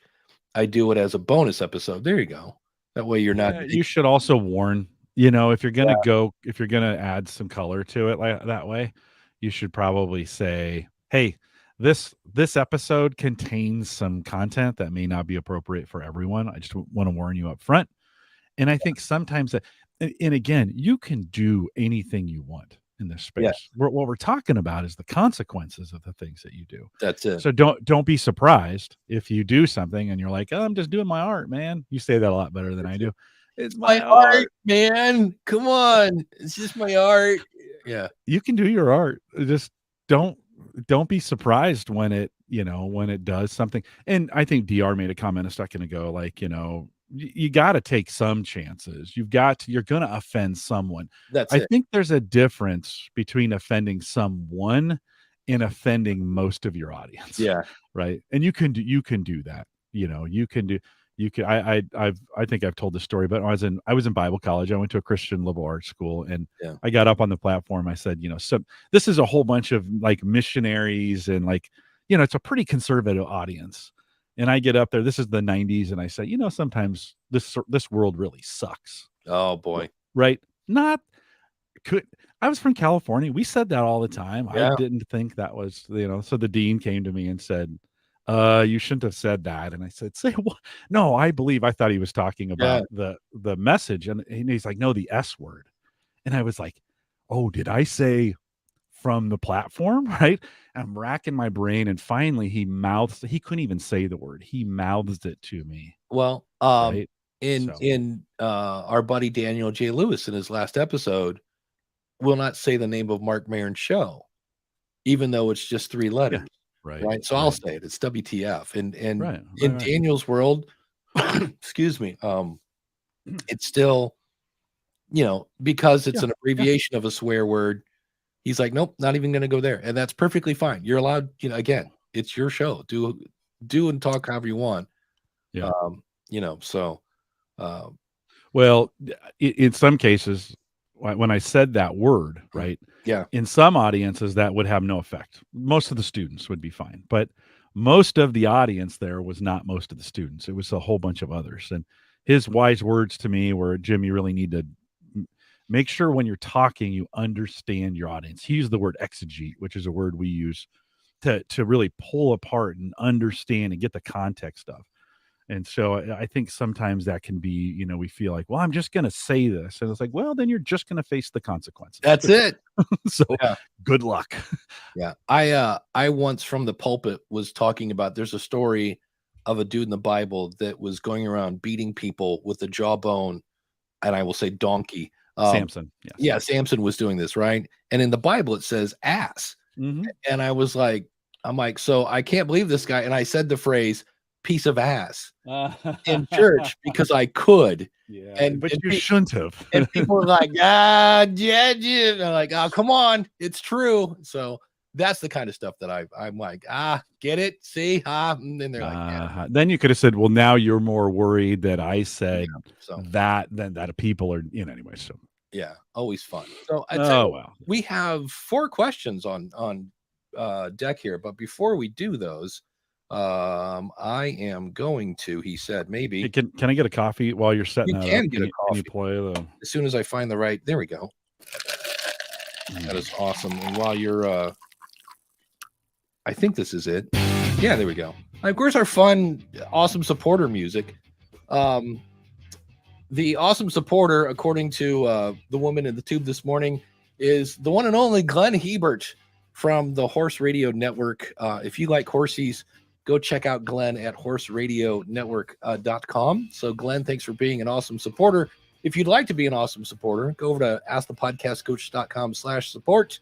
I do it as a bonus episode. There you go. That way you're not. You should also warn, if you're going to if you're going to add some color to it like that way, you should probably say, hey, this episode contains some content that may not be appropriate for everyone. I just want to warn you up front. And I think sometimes and again, you can do anything you want in this space. Yeah. What we're talking about is the consequences of the things that you do. That's it. So don't be surprised if you do something and you're like, oh, I'm just doing my art, man. You say that a lot better than I do. It's my art, man. Come on. It's just my art. Yeah. You can do your art. Just don't be surprised when it, when it does something. And I think DR made a comment a second ago, like, you got to take some chances. You're going to offend someone. I think there's a difference between offending someone and offending most of your audience. Yeah. Right. And you can do that. I think I've told this story, but I was in Bible college. I went to a Christian liberal arts school, and I got up on the platform. I said, so this is a whole bunch of like missionaries and like, it's a pretty conservative audience. And I get up there, this is the 90s, and I say, sometimes this world really sucks. Oh boy. Right. I was from California. We said that all the time. Yeah. I didn't think that was, so the dean came to me and said, you shouldn't have said that. And I said, say what? No, I thought he was talking about the message. And he's like, no, the S word. And I was like, oh, did I say from the platform? Right. I'm racking my brain. And finally he couldn't even say the word. He mouthed it to me. Well, in our buddy Daniel J. Lewis in his last episode will not say the name of Mark Maron's show, even though it's just 3 letters. Yeah, right. So I'll say it. It's WTF. And in Daniel's world, excuse me, it's still, because it's an abbreviation of a swear word. He's like, nope, not even going to go there. And that's perfectly fine. You're allowed, again, it's your show. Do and talk however you want. Yeah. Well, in some cases, when I said that word, right? Yeah. In some audiences, that would have no effect. Most of the students would be fine, but most of the audience there was not most of the students. It was a whole bunch of others. And his wise words to me were, Jim, you really need to make sure when you're talking, you understand your audience. He used the word exegete, which is a word we use to really pull apart and understand and get the context of. And so I think sometimes that can be, we feel like, well, I'm just going to say this. And it's like, well, then you're just going to face the consequences. That's it. So good luck. Yeah. I once from the pulpit was talking about, there's a story of a dude in the Bible that was going around beating people with a jawbone, and I will say donkey. Samson. Yes. Yeah. Samson was doing this, right? And in the Bible, it says ass. Mm-hmm. And I'm like, so I can't believe this guy. And I said the phrase piece of ass in church because I could. Yeah. But you shouldn't have. And people were like, yeah. And I'm like, oh, come on. It's true. So that's the kind of stuff that I'm like, get it? See? And then they're like, yeah. Then you could have said, well, now you're more worried that I said that than that people are in anyway. So yeah, always fun. So we have 4 questions on deck here, but before we do those, I am going to, he said, maybe. Hey, can I get a coffee while you're setting that up? Get a coffee. Can you play as soon as I find the right, there we go. That is awesome. And while you're, I think this is it. Yeah, there we go. Of course, our fun, awesome supporter music. The awesome supporter, according to the woman in the tube this morning, is the one and only Glenn Hebert from the Horse Radio Network. If you like horsies, go check out Glenn at horseradionetwork.com. So, Glenn, thanks for being an awesome supporter. If you'd like to be an awesome supporter, go over to askthepodcastcoach.com/support.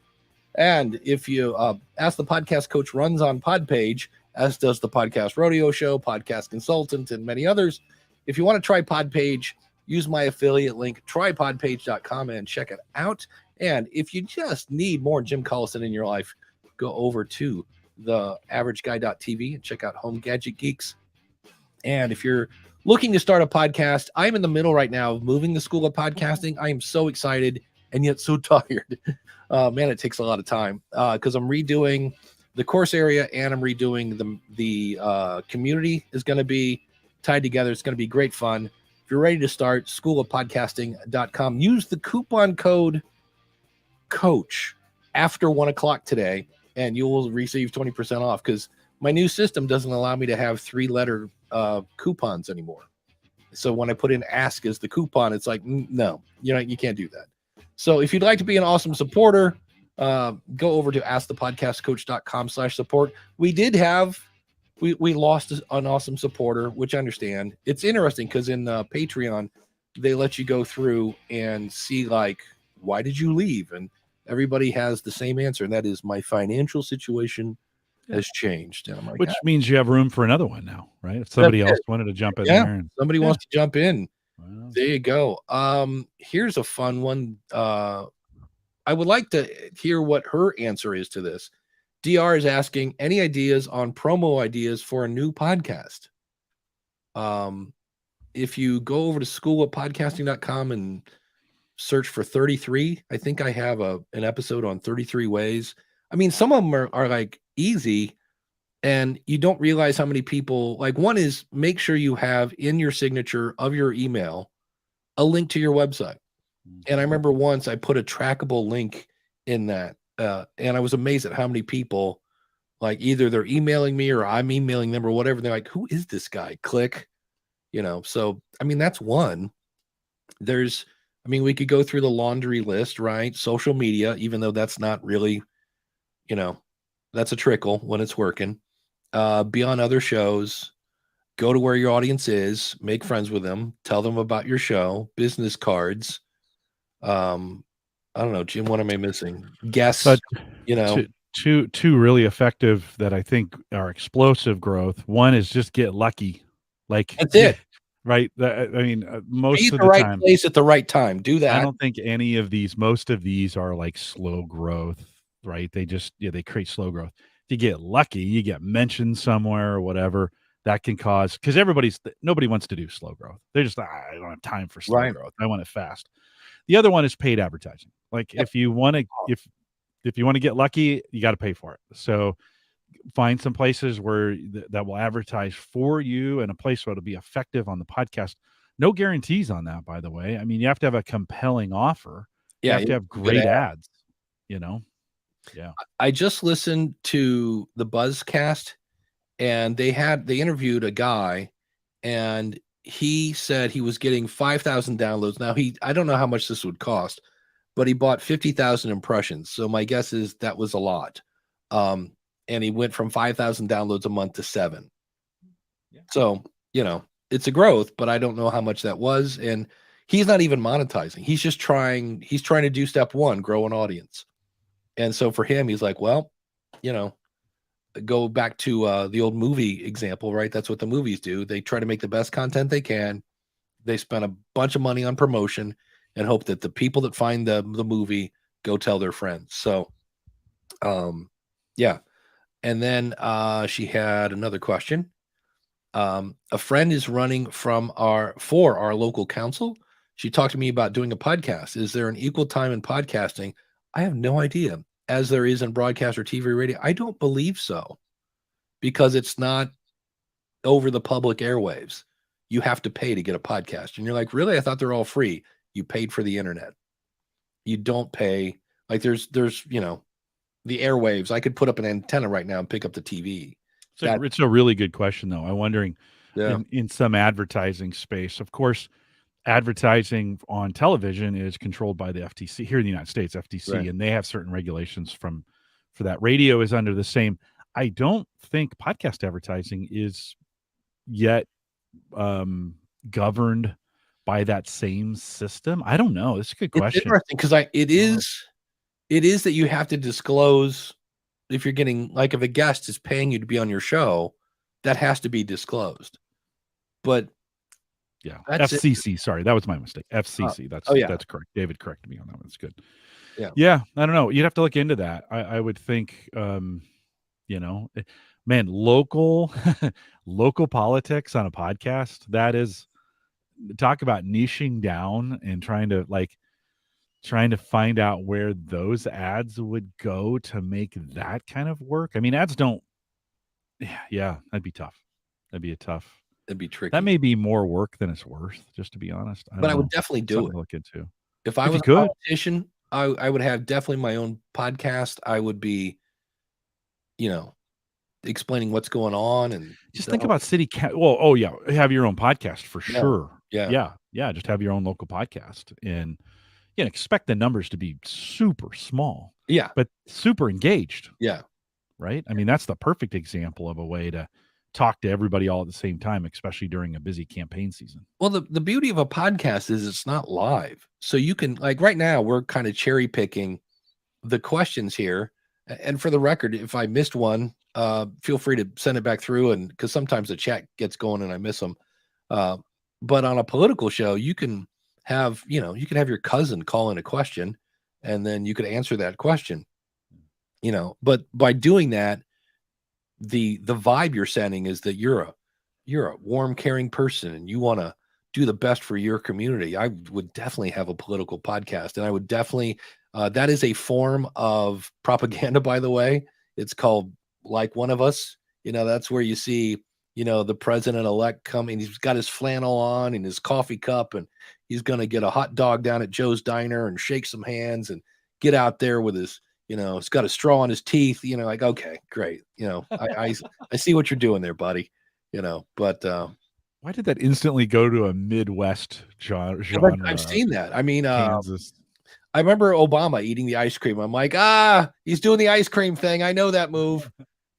And if you Ask the Podcast Coach runs on Podpage, as does the Podcast Rodeo Show, Podcast Consultant, and many others. If you want to try Podpage, use my affiliate link, trypodpage.com, and check it out. And if you just need more Jim Collison in your life, go over to the averageguy.tv and check out Home Gadget Geeks. And if you're looking to start a podcast, I'm in the middle right now of moving the school of podcasting. I am so excited and yet so tired. Man, it takes a lot of time because I'm redoing the course area and I'm redoing the community is going to be tied together. It's going to be great fun. If you're ready to start, schoolofpodcasting.com. Use the coupon code COACH after 1 o'clock today, and you will receive 20% off because my new system doesn't allow me to have 3-letter coupons anymore. So when I put in ask as the coupon, it's like, no, you can't do that. So if you'd like to be an awesome supporter, go over to askthepodcastcoach.com/support. We lost an awesome supporter, which I understand. It's interesting because in Patreon, they let you go through and see, like, why did you leave? And everybody has the same answer, and that is my financial situation has changed. And I'm like, which means you have room for another one now, right? If somebody else wanted to jump in there. And, somebody wants to jump in. Well, There you go. Here's a fun one. I would like to hear what her answer is to this. DR is asking any ideas on promo ideas for a new podcast. If you go over to schoolofpodcasting.com and search for 33, I think I have an episode on 33 ways. I mean, some of them are like easy and you don't realize how many people, like one is make sure you have in your signature of your email a link to your website. And I remember once I put a trackable link in that. And I was amazed at how many people, like, either they're emailing me or I'm emailing them or whatever. They're like, who is this guy? Click, So, I mean, that's one. We could go through the laundry list, right? Social media, even though that's not really, that's a trickle when it's working. Be on other shows. Go to where your audience is. Make friends with them. Tell them about your show. Business cards. I don't know, Jim, what am I missing? Guess, but two really effective that I think are explosive growth. One is just get lucky. Like that's it. Right. Most be of the the right time, place at the right time. Do that. I don't think most of these are like slow growth, right? They just, they create slow growth. If you get lucky, you get mentioned somewhere or whatever, that can cause, because nobody wants to do slow growth. They're just, I don't have time for slow growth. I want it fast. The other one is paid advertising. Like if you want to, if you want to get lucky, you got to pay for it. So find some places where that will advertise for you and a place where it'll be effective on the podcast. No guarantees on that, by the way. I mean, you have to have a compelling offer. You have to have great ads, Yeah. I just listened to the Buzzcast and they interviewed a guy and he said he was getting 5,000 downloads. Now I don't know how much this would cost, but he bought 50,000 impressions. So my guess is that was a lot. And he went from 5,000 downloads a month to 7. Yeah. So, it's a growth, but I don't know how much that was. And he's not even monetizing. He's just trying to do step 1, grow an audience. And so for him, he's like, well, go back to the old movie example, right? That's what the movies do. They try to make the best content they can. They spend a bunch of money on promotion and hope that the people that find the movie go tell their friends. So, yeah. And then she had another question. A friend is running for our local council. She talked to me about doing a podcast. Is there an equal time in podcasting? I have no idea. As there is in broadcast or TV radio, I don't believe so, because it's not over the public airwaves. You have to pay to get a podcast. And you're like, really? I thought they're all free. You paid for the internet. You don't pay Like there's the airwaves. I could put up an antenna right now and pick up the TV. It's a really good question, though. I'm wondering Yeah. in some advertising space, of course, advertising on television is controlled by the FTC here in the United States, FTC, Right. and they have certain regulations for that. Radio is under the same. I don't think podcast advertising is yet governed by that same system. I don't know. It's a good It's question. interesting because it is that you have to disclose if you're getting, like, if a guest is paying you to be on your show, that has to be disclosed. But yeah, that's it. FCC. Sorry, that was my mistake. FCC. yeah. That's correct. David corrected me on that one. That's good. Yeah. Yeah. I don't know. You'd have to look into that. I would think, man, local politics on a podcast. That is, talk about niching down and trying to find out where those ads would go to make that kind of work. I mean, ads don't. Yeah, that'd be tough. That'd be tricky. That may be more work than it's worth, just to be honest. But I would definitely do Something it. to look into. If I was a politician, I would have definitely my own podcast. I would be, explaining what's going on, and just think about city. Oh yeah, have your own podcast for sure. Yeah. Just have your own local podcast, and expect the numbers to be super small. Yeah, but super engaged. Yeah, right. I mean, that's the perfect example of a way to talk to everybody all at the same time, especially during a busy campaign season. Well, the beauty of a podcast is it's not live, so you can, like, right now we're kind of cherry picking the questions here. And for the record, if I missed one, feel free to send it back through, and because sometimes the chat gets going and I miss them. But on a political show, you can have your cousin call in a question, and then you could answer that question. But by doing that, the vibe you're sending is that you're a warm, caring person, and you want to do the best for your community. I would definitely have a political podcast, and I would definitely that is a form of propaganda, by the way. It's called Like One of Us. That's where you see the president-elect coming. He's got his flannel on and his coffee cup, and he's going to get a hot dog down at Joe's Diner and shake some hands and get out there with his, he's got a straw in his teeth, like, okay, great. I see what you're doing there, buddy, but why did that instantly go to a Midwest genre? I've seen that. I mean, Kansas. I remember Obama eating the ice cream. I'm like, he's doing the ice cream thing. I know that move,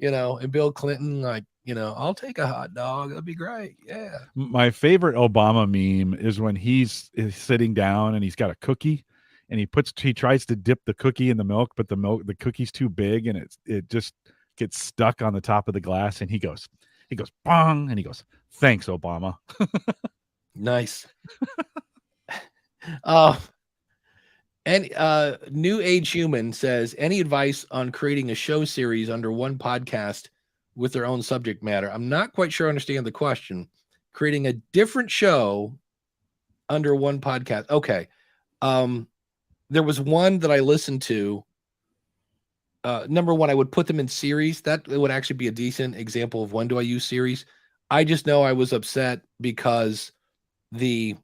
and Bill Clinton, like, I'll take a hot dog. That'd be great. Yeah. My favorite Obama meme is when he's sitting down and he's got a cookie, and he tries to dip the cookie in the milk, but the cookie's too big, and it just gets stuck on the top of the glass, and he goes bong, and he goes, "Thanks, Obama." Nice. And New Age Human says, any advice on creating a show series under one podcast with their own subject matter? I'm not quite sure I understand the question. Creating a different show under one podcast. Okay. There was one that I listened to. Number one, I would put them in series. That would actually be a decent example of when do I use series. I just know I was upset because the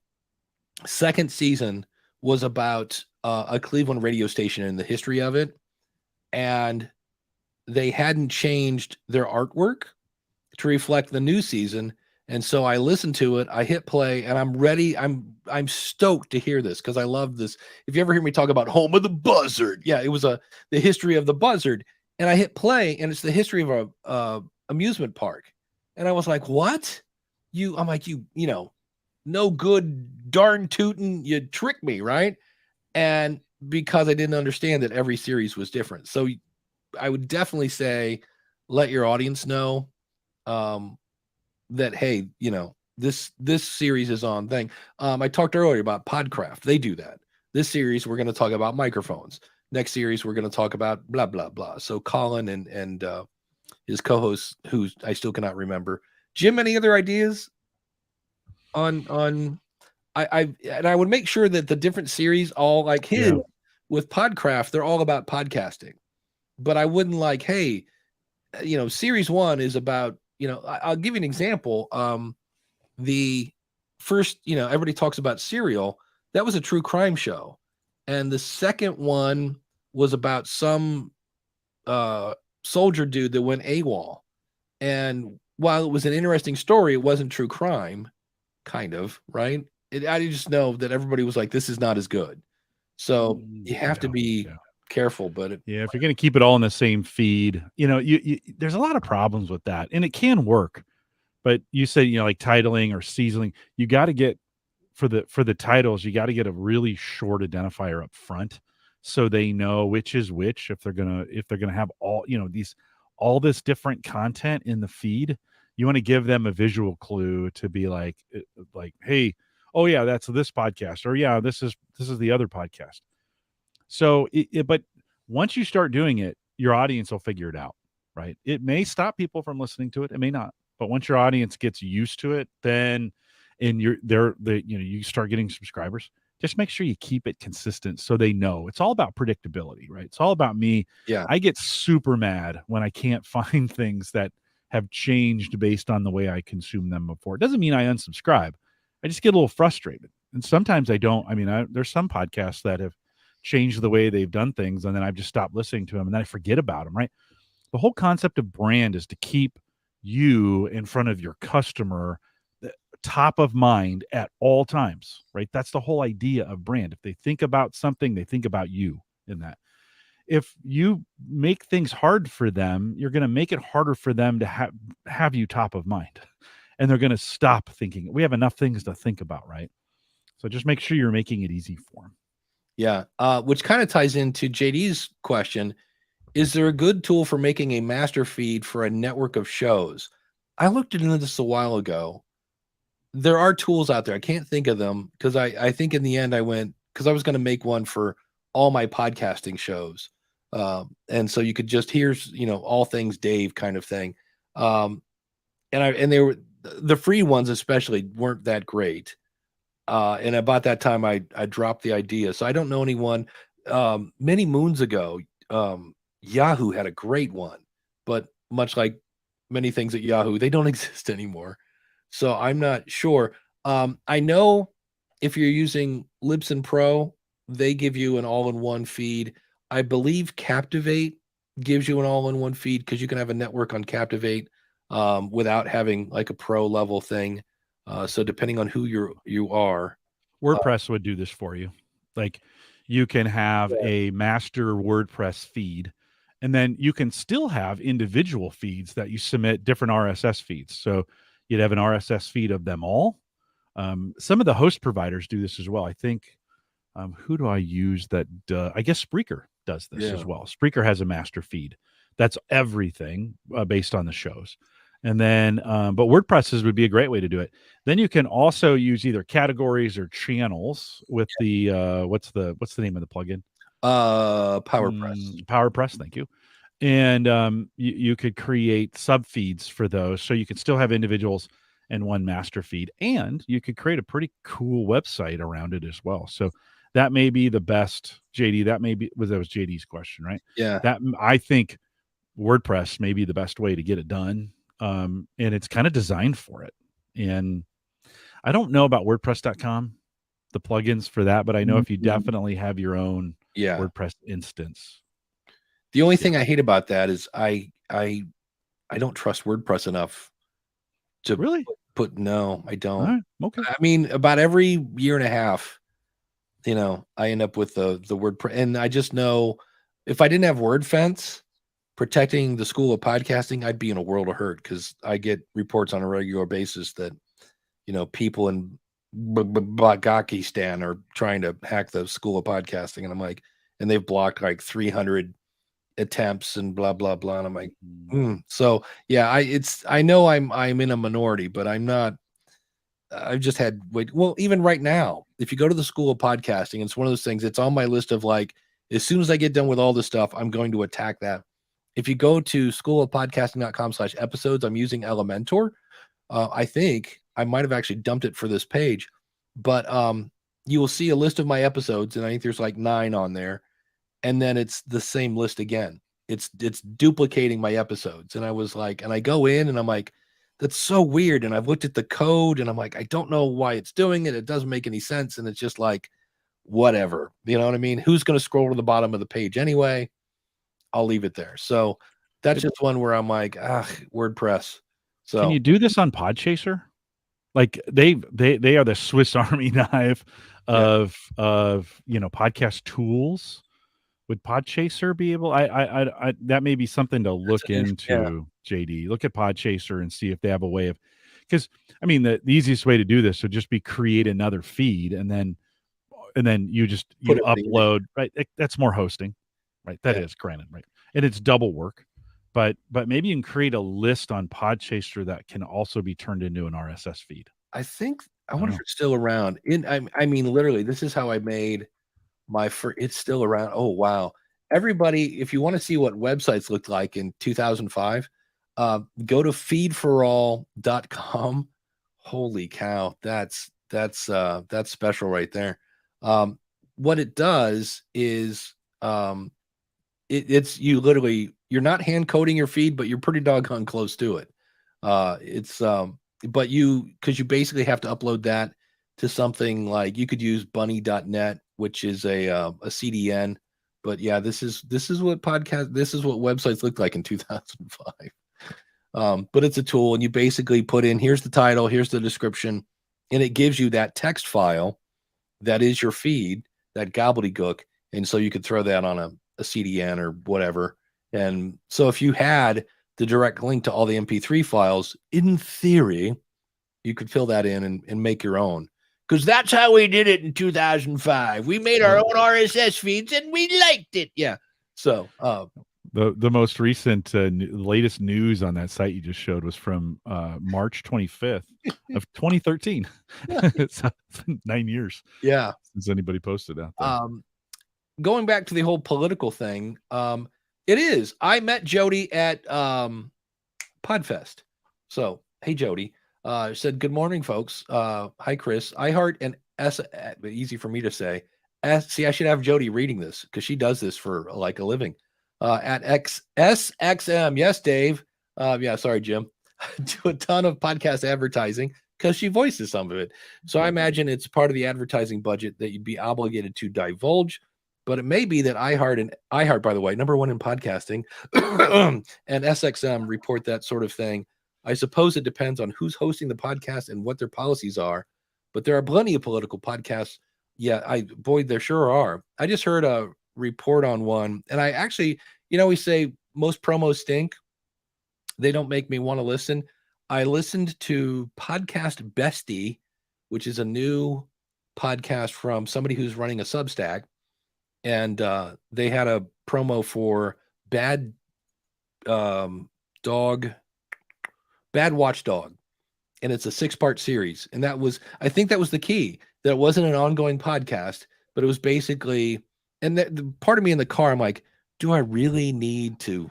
second season was about a Cleveland radio station and the history of it. And they hadn't changed their artwork to reflect the new season. And so I listened to it, I hit play, and I'm ready. I'm stoked to hear this because I love this. If you ever hear me talk about Home of the Buzzard, yeah, it was the history of the Buzzard. And I hit play, and it's the history of a amusement park. And I was like, what? I'm like, no good darn tootin', you tricked me, right? And because I didn't understand that every series was different. So I would definitely say, let your audience know that, hey, this series is on thing. I talked earlier about Podcraft. They do that. This series, we're going to talk about microphones. Next series, we're going to talk about blah, blah, blah. So Colin and his co-host, who I still cannot remember. Jim, any other ideas on I would make sure that the different series, all like his with Podcraft, they're all about podcasting. But I wouldn't like, hey, series one is about, I'll give you an example. The first, everybody talks about Serial. That was a true crime show. And the second one was about some soldier dude that went AWOL. And while it was an interesting story, it wasn't true crime, kind of, right? I just know that everybody was like, this is not as good. So you have to be careful, but if you're going to keep it all in the same feed, you there's a lot of problems with that, and it can work. But you said, like titling or seasoning, you got to get for the titles, you got to get a really short identifier up front so they know which is which. If they're gonna have all all this different content in the feed, you want to give them a visual clue to be like, hey, oh yeah, that's this podcast, or yeah, this is the other podcast. So, but once you start doing it, your audience will figure it out, right? It may stop people from listening to it, it may not, but once your audience gets used to it, then you start getting subscribers. Just make sure you keep it consistent so they know. It's all about predictability, right? It's all about me. Yeah. I get super mad when I can't find things that have changed based on the way I consume them before. It doesn't mean I unsubscribe. I just get a little frustrated. And sometimes I don't. I mean, there's some podcasts that have changed the way they've done things, and then I've just stopped listening to them, and then I forget about them, right? The whole concept of brand is to keep you in front of your customer, top of mind at all times, right? That's the whole idea of brand. If they think about something, they think about you in that. If you make things hard for them, you're going to make it harder for them to have you top of mind, and they're going to stop thinking. We have enough things to think about, right? So just make sure you're making it easy for them. Yeah. Which kind of ties into JD's question. Is there a good tool for making a master feed for a network of shows? I looked into this a while ago. There are tools out there. I can't think of them because I think in the end I went, because I was going to make one for all my podcasting shows. And so you could just, here's, all things Dave kind of thing. And they were, the free ones especially weren't that great. And about that time I dropped the idea. So I don't know anyone. Many moons ago, Yahoo had a great one, but much like many things at Yahoo, they don't exist anymore. So I'm not sure. I know if you're using Libsyn Pro, they give you an all-in-one feed. I believe Captivate gives you an all-in-one feed because you can have a network on Captivate without having like a pro level thing. So depending on who you are, WordPress would do this for you. Like you can have a master WordPress feed, and then you can still have individual feeds that you submit different RSS feeds. So you'd have an RSS feed of them all. Some of the host providers do this as well. I think, who do I use that? I guess Spreaker does this as well. Spreaker has a master feed. That's everything based on the shows. And then, but WordPresses would be a great way to do it. Then you can also use either categories or channels with the, what's the name of the plugin? PowerPress. PowerPress. Thank you. And you could create sub feeds for those. So you could still have individuals and one master feed, and you could create a pretty cool website around it as well. So that may be the best, JD. That was JD's question, right? Yeah. That, I think WordPress may be the best way to get it done. And it's kind of designed for it. And I don't know about WordPress.com, the plugins for that, but I know if you definitely have your own WordPress instance. The only thing I hate about that is I don't trust WordPress enough to really put. No, I don't. All right. Okay. I mean, about every year and a half, I end up with the WordPress, and I just know if I didn't have WordFence protecting the school of podcasting, I'd be in a world of hurt because I get reports on a regular basis that, people in Bagakistan are trying to hack the school of podcasting. And I'm like, and they've blocked like 300 attempts and blah, blah, blah. And I'm like, So yeah, I know I'm in a minority, but I'm not. I've just had, well, even right now, if you go to the school of podcasting, it's one of those things, it's on my list of like, as soon as I get done with all this stuff, I'm going to attack that. If you go to schoolofpodcasting.com/episodes, I'm using Elementor. I think I might have actually dumped it for this page, but you will see a list of my episodes, and I think there's like 9 on there, and then it's the same list again. It's duplicating my episodes, and I was like, and I go in, and I'm like, that's so weird, and I've looked at the code, and I'm like, I don't know why it's doing it. It doesn't make any sense, and it's just like, whatever. You know what I mean? Who's going to scroll to the bottom of the page anyway? I'll leave it there. So that's just one where I'm like, WordPress. So can you do this on Podchaser? Like they are the Swiss Army knife of podcast tools. Would Podchaser be able? I that may be something to look into. JD, look at Podchaser and see if they have a way of, because I mean the easiest way to do this would just be create another feed and then you upload, right? That's more hosting, right? That is granted, right? And it's double work, but maybe you can create a list on Podchaser that can also be turned into an RSS feed. I wonder if it's still around. I mean, literally, this is how I made my first. It's still around. Oh wow! Everybody, if you want to see what websites looked like in 2005, go to feedforall.com. Holy cow, that's special right there. What it does is it's you literally, you're not hand coding your feed, but you're pretty doggone close to it. But because you basically have to upload that to something like, you could use bunny.net, which is a CDN. But yeah, this is what websites looked like in 2005. But it's a tool, and you basically put in, here's the title, here's the description, and it gives you that text file that is your feed, that gobbledygook. And so you could throw that on a CDN or whatever. And so if you had the direct link to all the MP3 files, in theory, you could fill that in and make your own. Because that's how we did it in 2005. We made our own RSS feeds and we liked it. Yeah. So the most recent latest news on that site you just showed was from March 25th of 2013. It's been 9 years. Yeah. Since anybody posted out there. Going back to the whole political thing, it is. I met Jody at Podfest. So, hey, Jody. Said, good morning, folks. Hi, Chris. iHeart and easy for me to say. See, I should have Jody reading this because she does this for like a living. At SXM. Yes, Dave. Yeah, sorry, Jim. Do a ton of podcast advertising because she voices some of it. So I imagine it's part of the advertising budget that you'd be obligated to divulge. But it may be that iHeart, by the way, number one in podcasting, and SXM report that sort of thing. I suppose it depends on who's hosting the podcast and what their policies are. But there are plenty of political podcasts. Yeah, there sure are. I just heard a report on one, and I actually, we say most promos stink. They don't make me want to listen. I listened to Podcast Bestie, which is a new podcast from somebody who's running a Substack. And they had a promo for Bad Watchdog, and it's a 6-part series. And I think that was the key, that it wasn't an ongoing podcast, but it was basically, and the part of me in the car, I'm like, do I really need to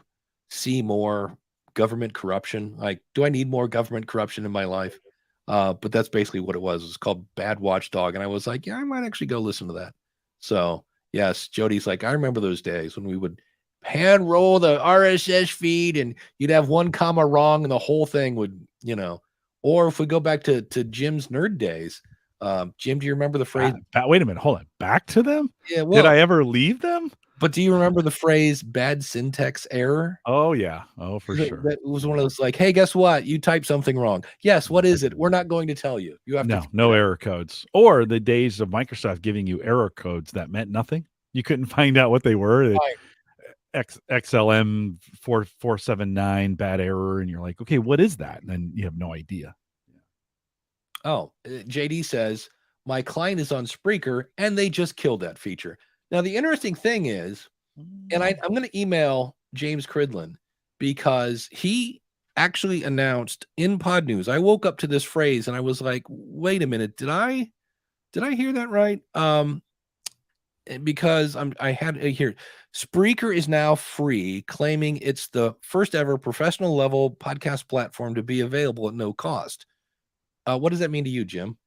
see more government corruption? Like, do I need more government corruption in my life? But that's basically what it was. It's called Bad Watchdog. And I was like, yeah, I might actually go listen to that. So yes, Jody's like, I remember those days when we would hand roll the RSS feed and you'd have one comma wrong and the whole thing would, or if we go back to Jim's nerd days, Jim, do you remember the phrase? Wait a minute. Hold on. Back to them? Yeah. Well, did I ever leave them? But do you remember the phrase bad syntax error? Oh, yeah. Oh, for sure. That was one of those like, hey, guess what? You typed something wrong. Yes. What is it? We're not going to tell you. You have no error codes. Or the days of Microsoft giving you error codes that meant nothing. You couldn't find out what they were. Right. XLM 4479 bad error. And you're like, okay, what is that? And then you have no idea. Oh, JD says, my client is on Spreaker and they just killed that feature. Now, the interesting thing is, and I'm going to email James Cridlin because he actually announced in Pod News, I woke up to this phrase and I was like, wait a minute, did I hear that right? Because I had to hear Spreaker is now free, claiming it's the first ever professional level podcast platform to be available at no cost. What does that mean to you, Jim?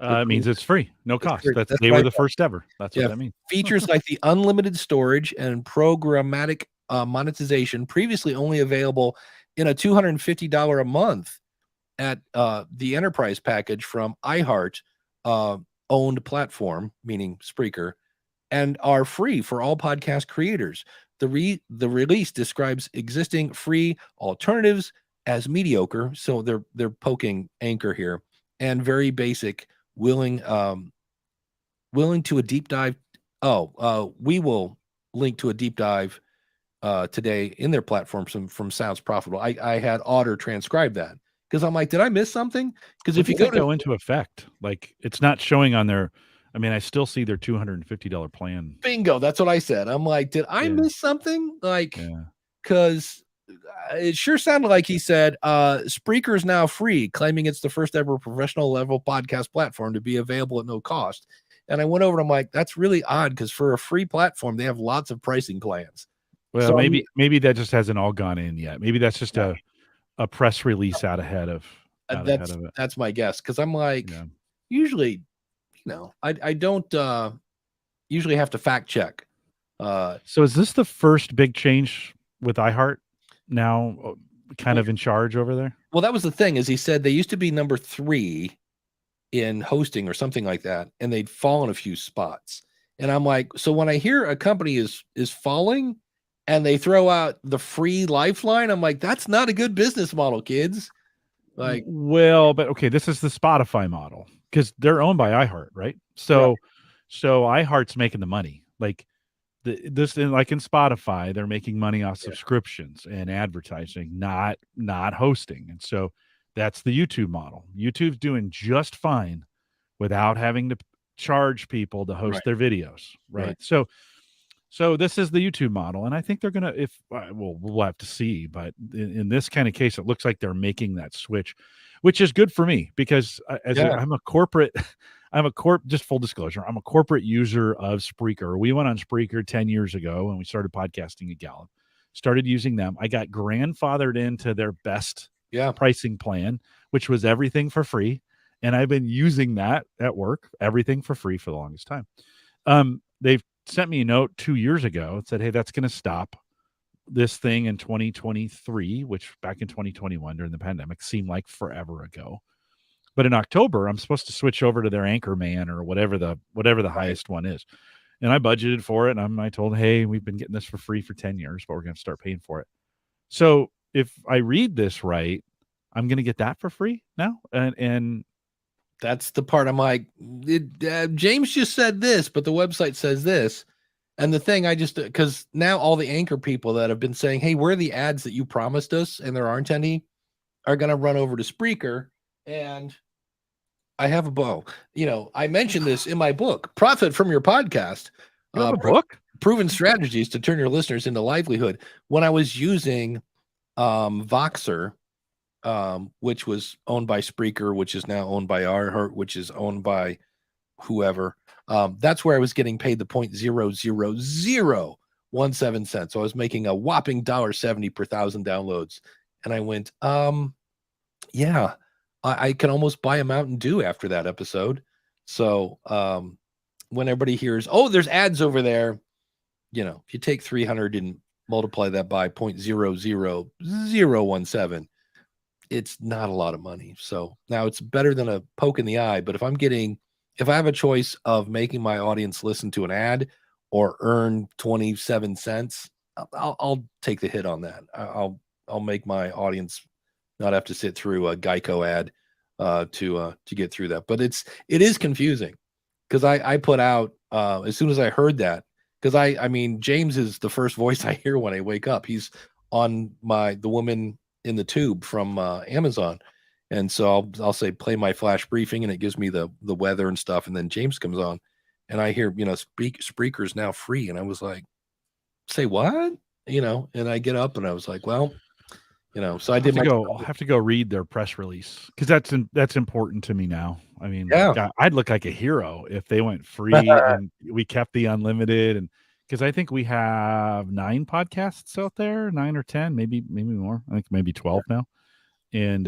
It means it's free, no cost. They were the first ever. That's what that means. Features like the unlimited storage and programmatic monetization, previously only available in a $250 a month at the enterprise package from iHeart, owned platform, meaning Spreaker, and are free for all podcast creators. The release describes existing free alternatives as mediocre, so they're poking Anchor here, and very basic, willing to a deep dive. We will link to a deep dive today in their platform from Sounds Profitable. I had Otter transcribe that because I'm like, did I miss something? Because if you go into effect, like it's not showing on their, I mean, I still see their $250 plan. Bingo, that's what I said. I'm like, did I miss something? Like, because it sure sounded like he said Spreaker is now free, claiming it's the first ever professional level podcast platform to be available at no cost. And I went over and I'm like, that's really odd because for a free platform, they have lots of pricing plans. Well, so maybe that just hasn't all gone in yet. Maybe that's just a press release out ahead of it. That's my guess. Because I'm like, usually, I don't usually have to fact check. So is this the first big change with iHeart now kind of in charge over there? Well, that was the thing, is he said they used to be number 3 in hosting or something like that, and they'd fallen a few spots. And I'm like, so when I hear a company is falling and they throw out the free lifeline, I'm like, that's not a good business model, kids. Like, well, but okay, this is the Spotify model because they're owned by iHeart, right? So iHeart's making the money. Like like in Spotify, they're making money off subscriptions and advertising, not hosting. And so that's the YouTube model. YouTube's doing just fine without having to charge people to host their videos, right? So this is the YouTube model, and I think they're gonna. We'll have to see, but in this kind of case, it looks like they're making that switch, which is good for me because I'm a corporate. Just full disclosure, I'm a corporate user of Spreaker. We went on Spreaker 10 years ago when we started podcasting at Gallup. Started using them. I got grandfathered into their best pricing plan, which was everything for free, and I've been using that at work, everything for free for the longest time. They've sent me a note 2 years ago. It said, hey, that's going to stop this thing in 2023, which back in 2021 during the pandemic seemed like forever ago. But in October, I'm supposed to switch over to their Anchorman or whatever the highest one is. And I budgeted for it. And I told, hey, we've been getting this for free for 10 years, but we're going to start paying for it. So if I read this right, I'm going to get that for free now. And that's the part I'm like, James just said this, but the website says this. And the thing because now all the Anchor people that have been saying, hey, where are the ads that you promised us? And there aren't any, are going to run over to Spreaker. And I have a bow. I mentioned this in my book, Profit from Your Podcast. You have a book? Proven Strategies to Turn Your Listeners into Livelihood. When I was using Voxer, which was owned by Spreaker, which is now owned by iHeart, which is owned by whoever. That's where I was getting paid the 0.00017 cents. So I was making a whopping $1.70 per 1,000 downloads. And I went, I can almost buy a Mountain Dew after that episode. So when everybody hears, oh, there's ads over there, if you take 300 and multiply that by 0.00017, it's not a lot of money. So now it's better than a poke in the eye. But if I have a choice of making my audience listen to an ad or earn 27 cents, I'll take the hit on that. I'll make my audience not have to sit through a Geico ad to get through that. But it is confusing because I put out as soon as I heard that, because I mean, James is the first voice I hear when I wake up. He's on the woman in the tube from Amazon. And so I'll say, play my flash briefing, and it gives me the weather and stuff. And then James comes on and I hear, Spreaker's now free. And I was like, say what? And I get up and I was like, well, so I'll have to go read their press release because that's important to me now. I mean, I'd look like a hero if they went free and we kept the unlimited. And because I think we have 9 podcasts out there, 9 or 10, maybe more. I think maybe 12 now. And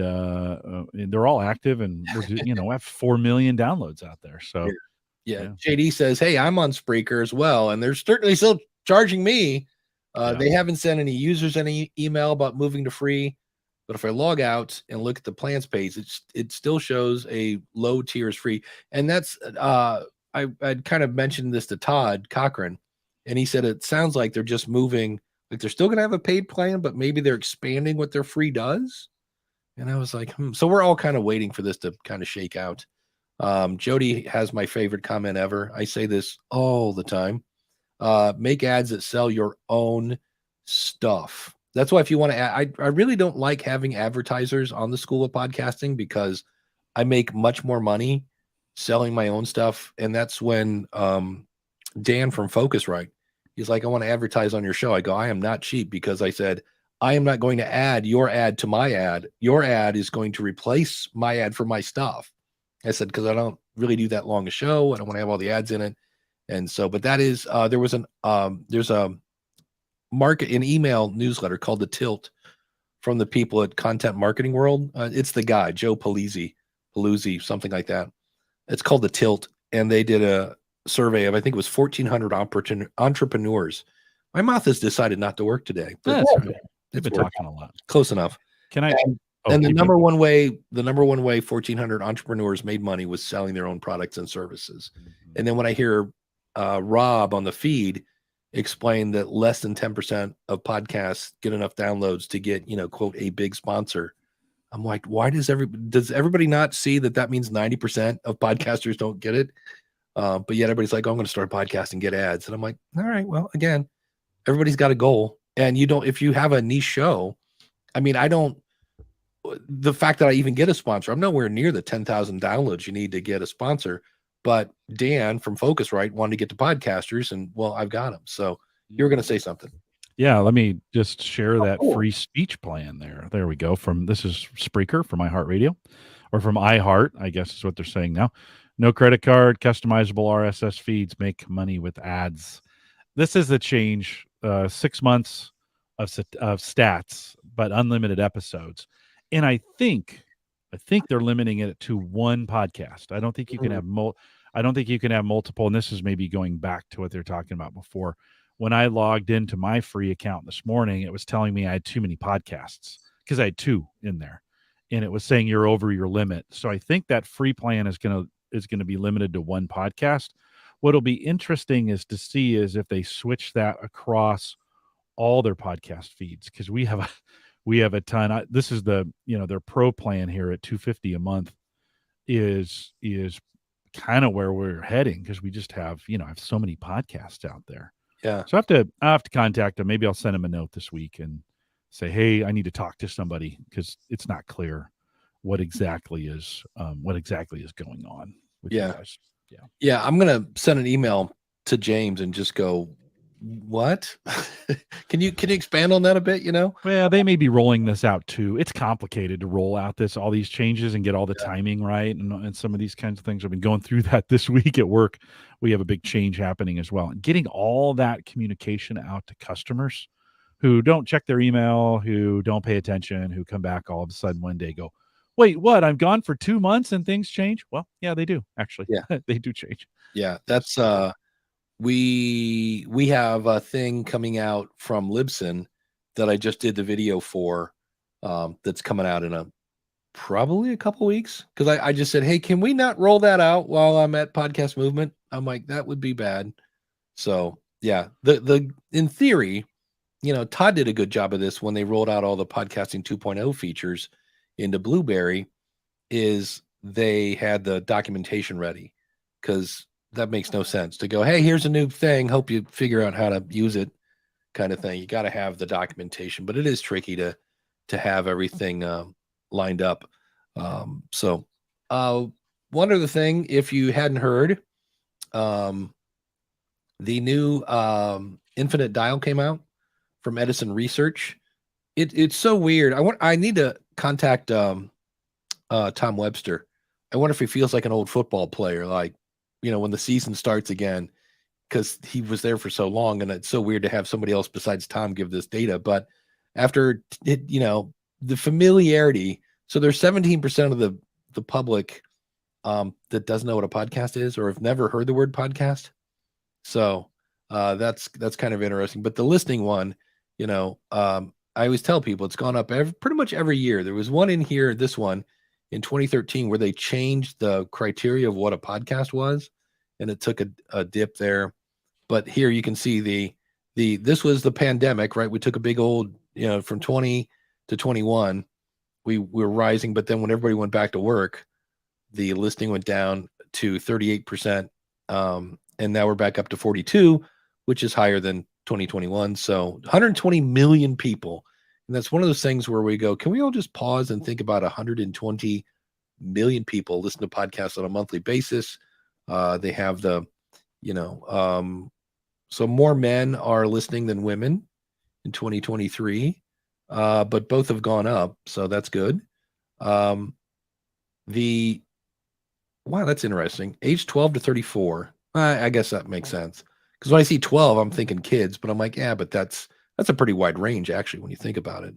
they're all active, and we have 4 million downloads out there. So yeah. JD says, hey, I'm on Spreaker as well, and they're certainly still charging me. They haven't sent any users any email about moving to free. But if I log out and look at the plans page, it still shows a low tier is free. And that's I'd kind of mentioned this to Todd Cochran, and he said it sounds like they're just moving, like they're still gonna have a paid plan, but maybe they're expanding what their free does. And I was like, so we're all kind of waiting for this to kind of shake out. Jody has my favorite comment ever. I say this all the time. Make ads that sell your own stuff. That's why if you want to add, I really don't like having advertisers on the School of Podcasting because I make much more money selling my own stuff. And that's when Dan from Focusrite, he's like, I want to advertise on your show. I go, I am not cheap, because I said, I am not going to add your ad to my ad. Your ad is going to replace my ad for my stuff. I said, because I don't really do that long a show. I don't want to have all the ads in it. And so, but that is, there's a an email newsletter called The Tilt from the people at Content Marketing World. It's the guy, Joe Paluzzi, something like that. It's called The Tilt. And they did a survey of, I think it was 1,400 entrepreneurs. My mouth has decided not to work today. That's okay. We've been talking a lot. Close enough. Can I? And the number one way 1,400 entrepreneurs made money was selling their own products and services. And then when I hear Rob on the feed explain that less than 10% of podcasts get enough downloads to get, quote, a big sponsor, I'm like, why does everybody not see that means 90% of podcasters don't get it? But yet everybody's like, oh, I'm going to start a podcast and get ads. And I'm like, all right, well, again, everybody's got a goal. And if you have a niche show, the fact that I even get a sponsor, I'm nowhere near the 10,000 downloads you need to get a sponsor. But Dan from Focusrite wanted to get to podcasters, and well, I've got them. So you were going to say something. Yeah, let me just share that free speech plan there. There we go. This is Spreaker from iHeartRadio, or from iHeart, I guess is what they're saying now. No credit card, customizable RSS feeds, make money with ads. This is a change. 6 months of stats, but unlimited episodes. And I think they're limiting it to one podcast. I don't think you can have I don't think you can have multiple. And this is maybe going back to what they're talking about before. When I logged into my free account this morning, it was telling me I had too many podcasts because I had 2 in there, and it was saying you're over your limit. So I think that free plan is going to be limited to one podcast. What'll be interesting is to see if they switch that across all their podcast feeds, because we have a ton. This is their pro plan here at $250 a month is kind of where we're heading, because we just have have so many podcasts out there. Yeah. So I have to contact them. Maybe I'll send them a note this week and say, hey, I need to talk to somebody, because it's not clear what exactly is going on with you guys. Yeah, I'm gonna send an email to James and just go, what? Can you expand on that a bit? Well, they may be rolling this out too. It's complicated to roll out all these changes and get all the timing right, and some of these kinds of things. I've been going through that this week at work. We have a big change happening as well, and getting all that communication out to customers who don't check their email, who don't pay attention, who come back all of a sudden one day, go, wait, what? I'm gone for 2 months and things change? Well, yeah, they do actually. Yeah, they do change. Yeah, that's we have a thing coming out from Libsyn that I just did the video for. That's coming out in probably a couple weeks, because I just said, hey, can we not roll that out while I'm at Podcast Movement? I'm like, that would be bad. So yeah, the in theory, Todd did a good job of this when they rolled out all the Podcasting 2.0 features into Blueberry. Is they had the documentation ready, because that makes no sense to go, hey, here's a new thing, hope you figure out how to use it, kind of thing. You got to have the documentation, but it is tricky to have everything lined up. So one other thing, if you hadn't heard, the new Infinite Dial came out from Edison Research. It's so weird. I need to contact Tom Webster. I wonder if he feels like an old football player, like, when the season starts again, because he was there for so long, and it's so weird to have somebody else besides Tom give this data. But after it, the familiarity, so there's 17% of the public that doesn't know what a podcast is, or have never heard the word podcast. So that's kind of interesting. But the listening one, I always tell people it's gone up pretty much every year. There was one in here, this one in 2013, where they changed the criteria of what a podcast was, and it took a dip there. But here you can see this was the pandemic, right? We took a big old, from 20 to 21, we were rising, but then when everybody went back to work, the listening went down to 38%, and now we're back up to 42, which is higher than 2021. So 120 million people. And that's one of those things where we go, can we all just pause and think about 120 million people listen to podcasts on a monthly basis? They have so more men are listening than women in 2023, but both have gone up. So that's good. Wow, that's interesting. Age 12 to 34. I guess that makes sense. Because when I see 12, I'm thinking kids, but I'm like, yeah, but that's a pretty wide range, actually, when you think about it.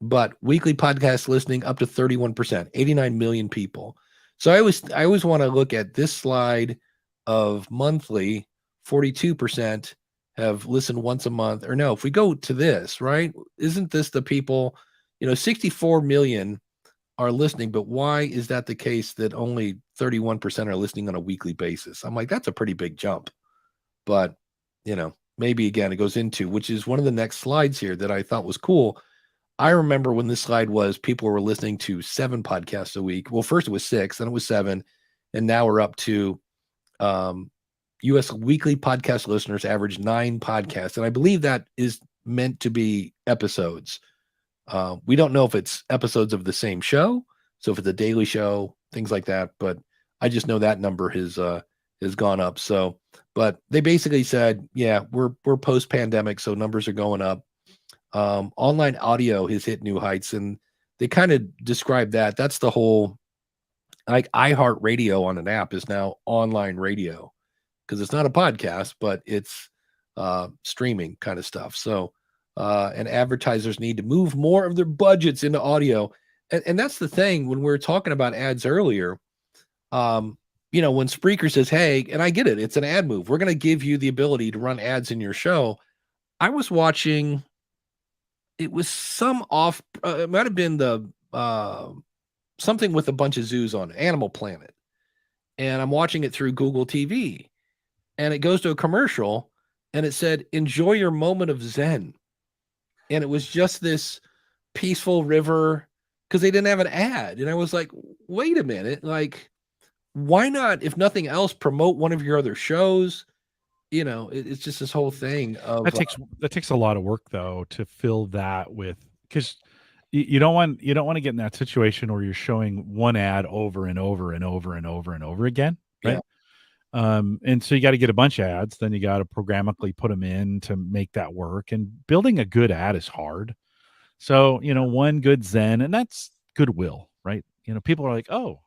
But weekly podcast listening up to 31%, 89 million people. So I always want to look at this slide of monthly. 42% have listened once a month. Or no, if we go to this, right? Isn't this the people, 64 million are listening, but why is that the case that only 31% are listening on a weekly basis? I'm like, that's a pretty big jump. But, maybe again, it goes into, which is one of the next slides here that I thought was cool. I remember when this slide was, people were listening to 7 podcasts a week. Well, first it was 6, then it was 7, and now we're up to U.S. weekly podcast listeners average 9 podcasts. And I believe that is meant to be episodes. We don't know if it's episodes of the same show. So if it's a daily show, things like that. But I just know that number has gone up. So, but they basically said, yeah, we're post-pandemic, so numbers are going up. Online audio has hit new heights, and they kind of describe that. That's the whole, like, iHeartRadio on an app is now online radio, because it's not a podcast, but it's streaming kind of stuff. So, and advertisers need to move more of their budgets into audio. And that's the thing when we were talking about ads earlier, when Spreaker says, hey, and I get it, it's an ad move. We're going to give you the ability to run ads in your show. I was watching, it was it might've been something with a bunch of zoos on Animal Planet. And I'm watching it through Google TV, and it goes to a commercial, and it said, enjoy your moment of Zen. And it was just this peaceful river, because they didn't have an ad. And I was like, wait a minute, like, why not, if nothing else, promote one of your other shows? It's just this whole thing of that takes a lot of work, though, to fill that with, because you don't want to get in that situation where you're showing one ad over and over and over and over and over again, right? Yeah. And so you got to get a bunch of ads, then you got to programmatically put them in to make that work. And building a good ad is hard. So, one good Zen, and that's goodwill, right? People are like, oh,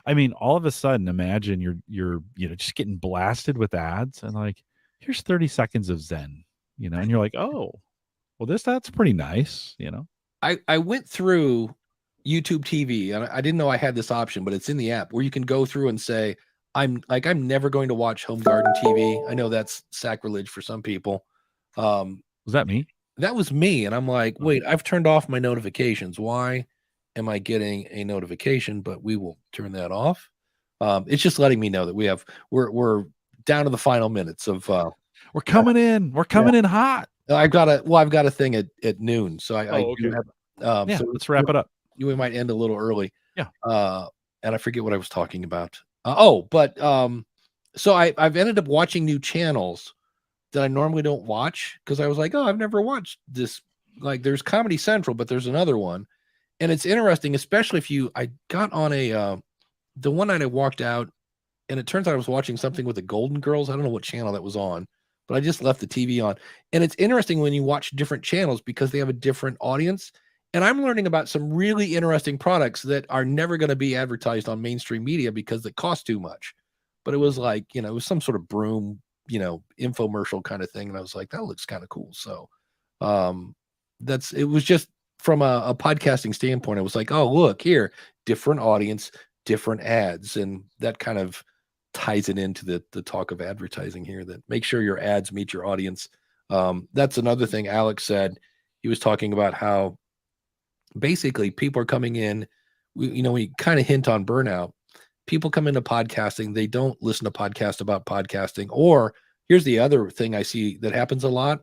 I mean, all of a sudden, imagine you're just getting blasted with ads, and like, here's 30 seconds of Zen, and you're like, oh, well, that's pretty nice, I went through YouTube TV, and I didn't know I had this option, but it's in the app where you can go through and say, I'm never going to watch Home Garden TV. I know that's sacrilege for some people. Was that me? That was me. And I'm like, wait, I've turned off my notifications. Why am I getting a notification? But we will turn that off. It's just letting me know that we're down to the final minutes of we're coming in. We're coming in hot. I've got a thing at noon. So I do have, so let's wrap it up. We might end a little early. Yeah. And I forget what I was talking about. So I've ended up watching new channels that I normally don't watch, because I was like, oh, I've never watched this. Like, there's Comedy Central, but there's another one, and it's interesting, especially if I got on the one night I walked out, and it turns out I was watching something with the Golden Girls. I don't know what channel that was on, but I just left the TV on. And it's interesting when you watch different channels, because they have a different audience. And I'm learning about some really interesting products that are never going to be advertised on mainstream media because they cost too much. But it was like, it was some sort of broom, infomercial kind of thing. And I was like, that looks kind of cool. So it was just from a podcasting standpoint. I was like, oh, look here, different audience, different ads. And that kind of ties it into the talk of advertising here, that make sure your ads meet your audience. That's another thing Alex said. he was talking about how basically people are coming in. We kind of hint on burnout. People come into podcasting, they don't listen to podcasts about podcasting. Or here's the other thing I see that happens a lot.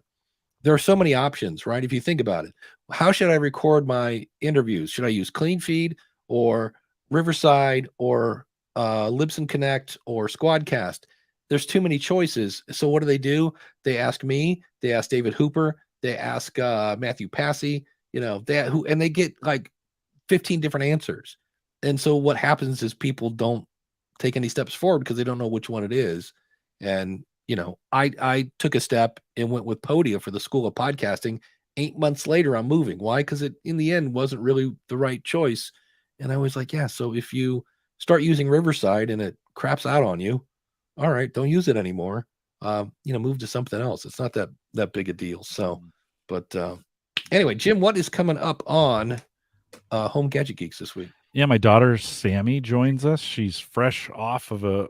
There are so many options, right? If you think about it, how should I record my interviews? Should I use Clean Feed or Riverside or Libsyn Connect or Squadcast? There's too many choices. So what do? They ask me, they ask David Hooper, they ask Matthew Passy, and they get like 15 different answers. And so what happens is people don't take any steps forward because they don't know which one it is. And I took a step and went with Podia for the School of Podcasting. 8 months later, I'm moving. Why? Because it, in the end, wasn't really the right choice. And I was like, yeah, so if you start using Riverside and it craps out on you, all right, don't use it anymore. Move to something else. It's not that big a deal. So, but anyway, Jim, what is coming up on Home Gadget Geeks this week? Yeah, my daughter Sammy joins us. She's fresh off of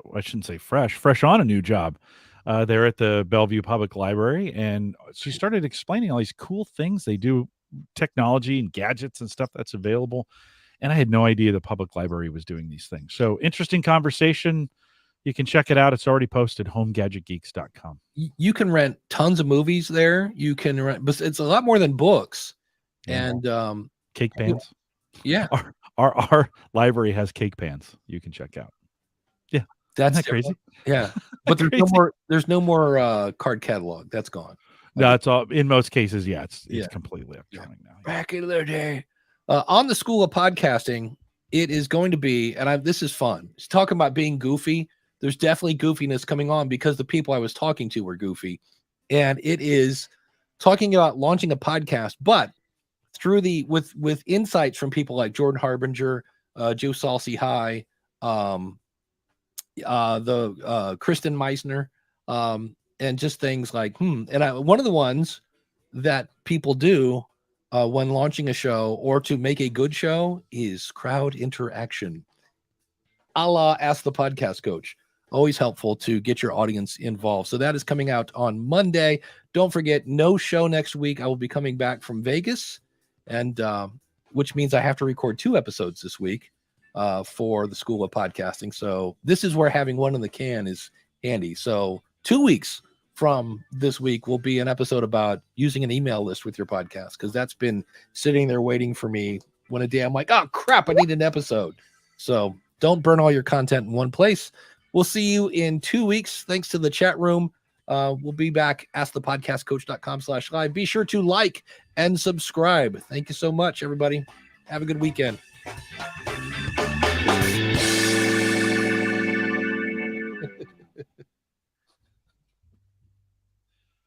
fresh on a new job. They're at the Bellevue Public Library, and she started explaining all these cool things they do, technology and gadgets and stuff that's available. And I had no idea the public library was doing these things. So interesting conversation. You can check it out. It's already posted, homegadgetgeeks.com. You can rent tons of movies there. You can rent, but it's a lot more than books. Yeah. And cake pans. Yeah. Our library has cake pans you can check out. Yeah. That's Isn't that crazy? Yeah. But there's no more card catalog. That's gone. No, it's all in most cases. Yeah, it's completely electronic now. Back in the day. On the School of Podcasting, it is going to be, and this is fun. It's talking about being goofy. There's definitely goofiness coming on because the people I was talking to were goofy. And it is talking about launching a podcast, but through with insights from people like Jordan Harbinger, Joe Salsi High, Kristen Meissner, and just things like, one of the ones that people do when launching a show or to make a good show is crowd interaction. A la Ask the Podcast Coach. Always helpful to get your audience involved. So that is coming out on Monday. Don't forget, no show next week. I will be coming back from Vegas, and which means I have to record 2 episodes this week for the School of Podcasting. So this is where having one in the can is handy. So 2 weeks from this week will be an episode about using an email list with your podcast, because that's been sitting there waiting for me when a day I'm like, oh crap, I need an episode. So don't burn all your content in one place. We'll see you in 2 weeks. Thanks to the chat room. We'll be back. AskThePodcastCoach.com/live. Be sure to like and subscribe. Thank you so much, everybody. Have a good weekend.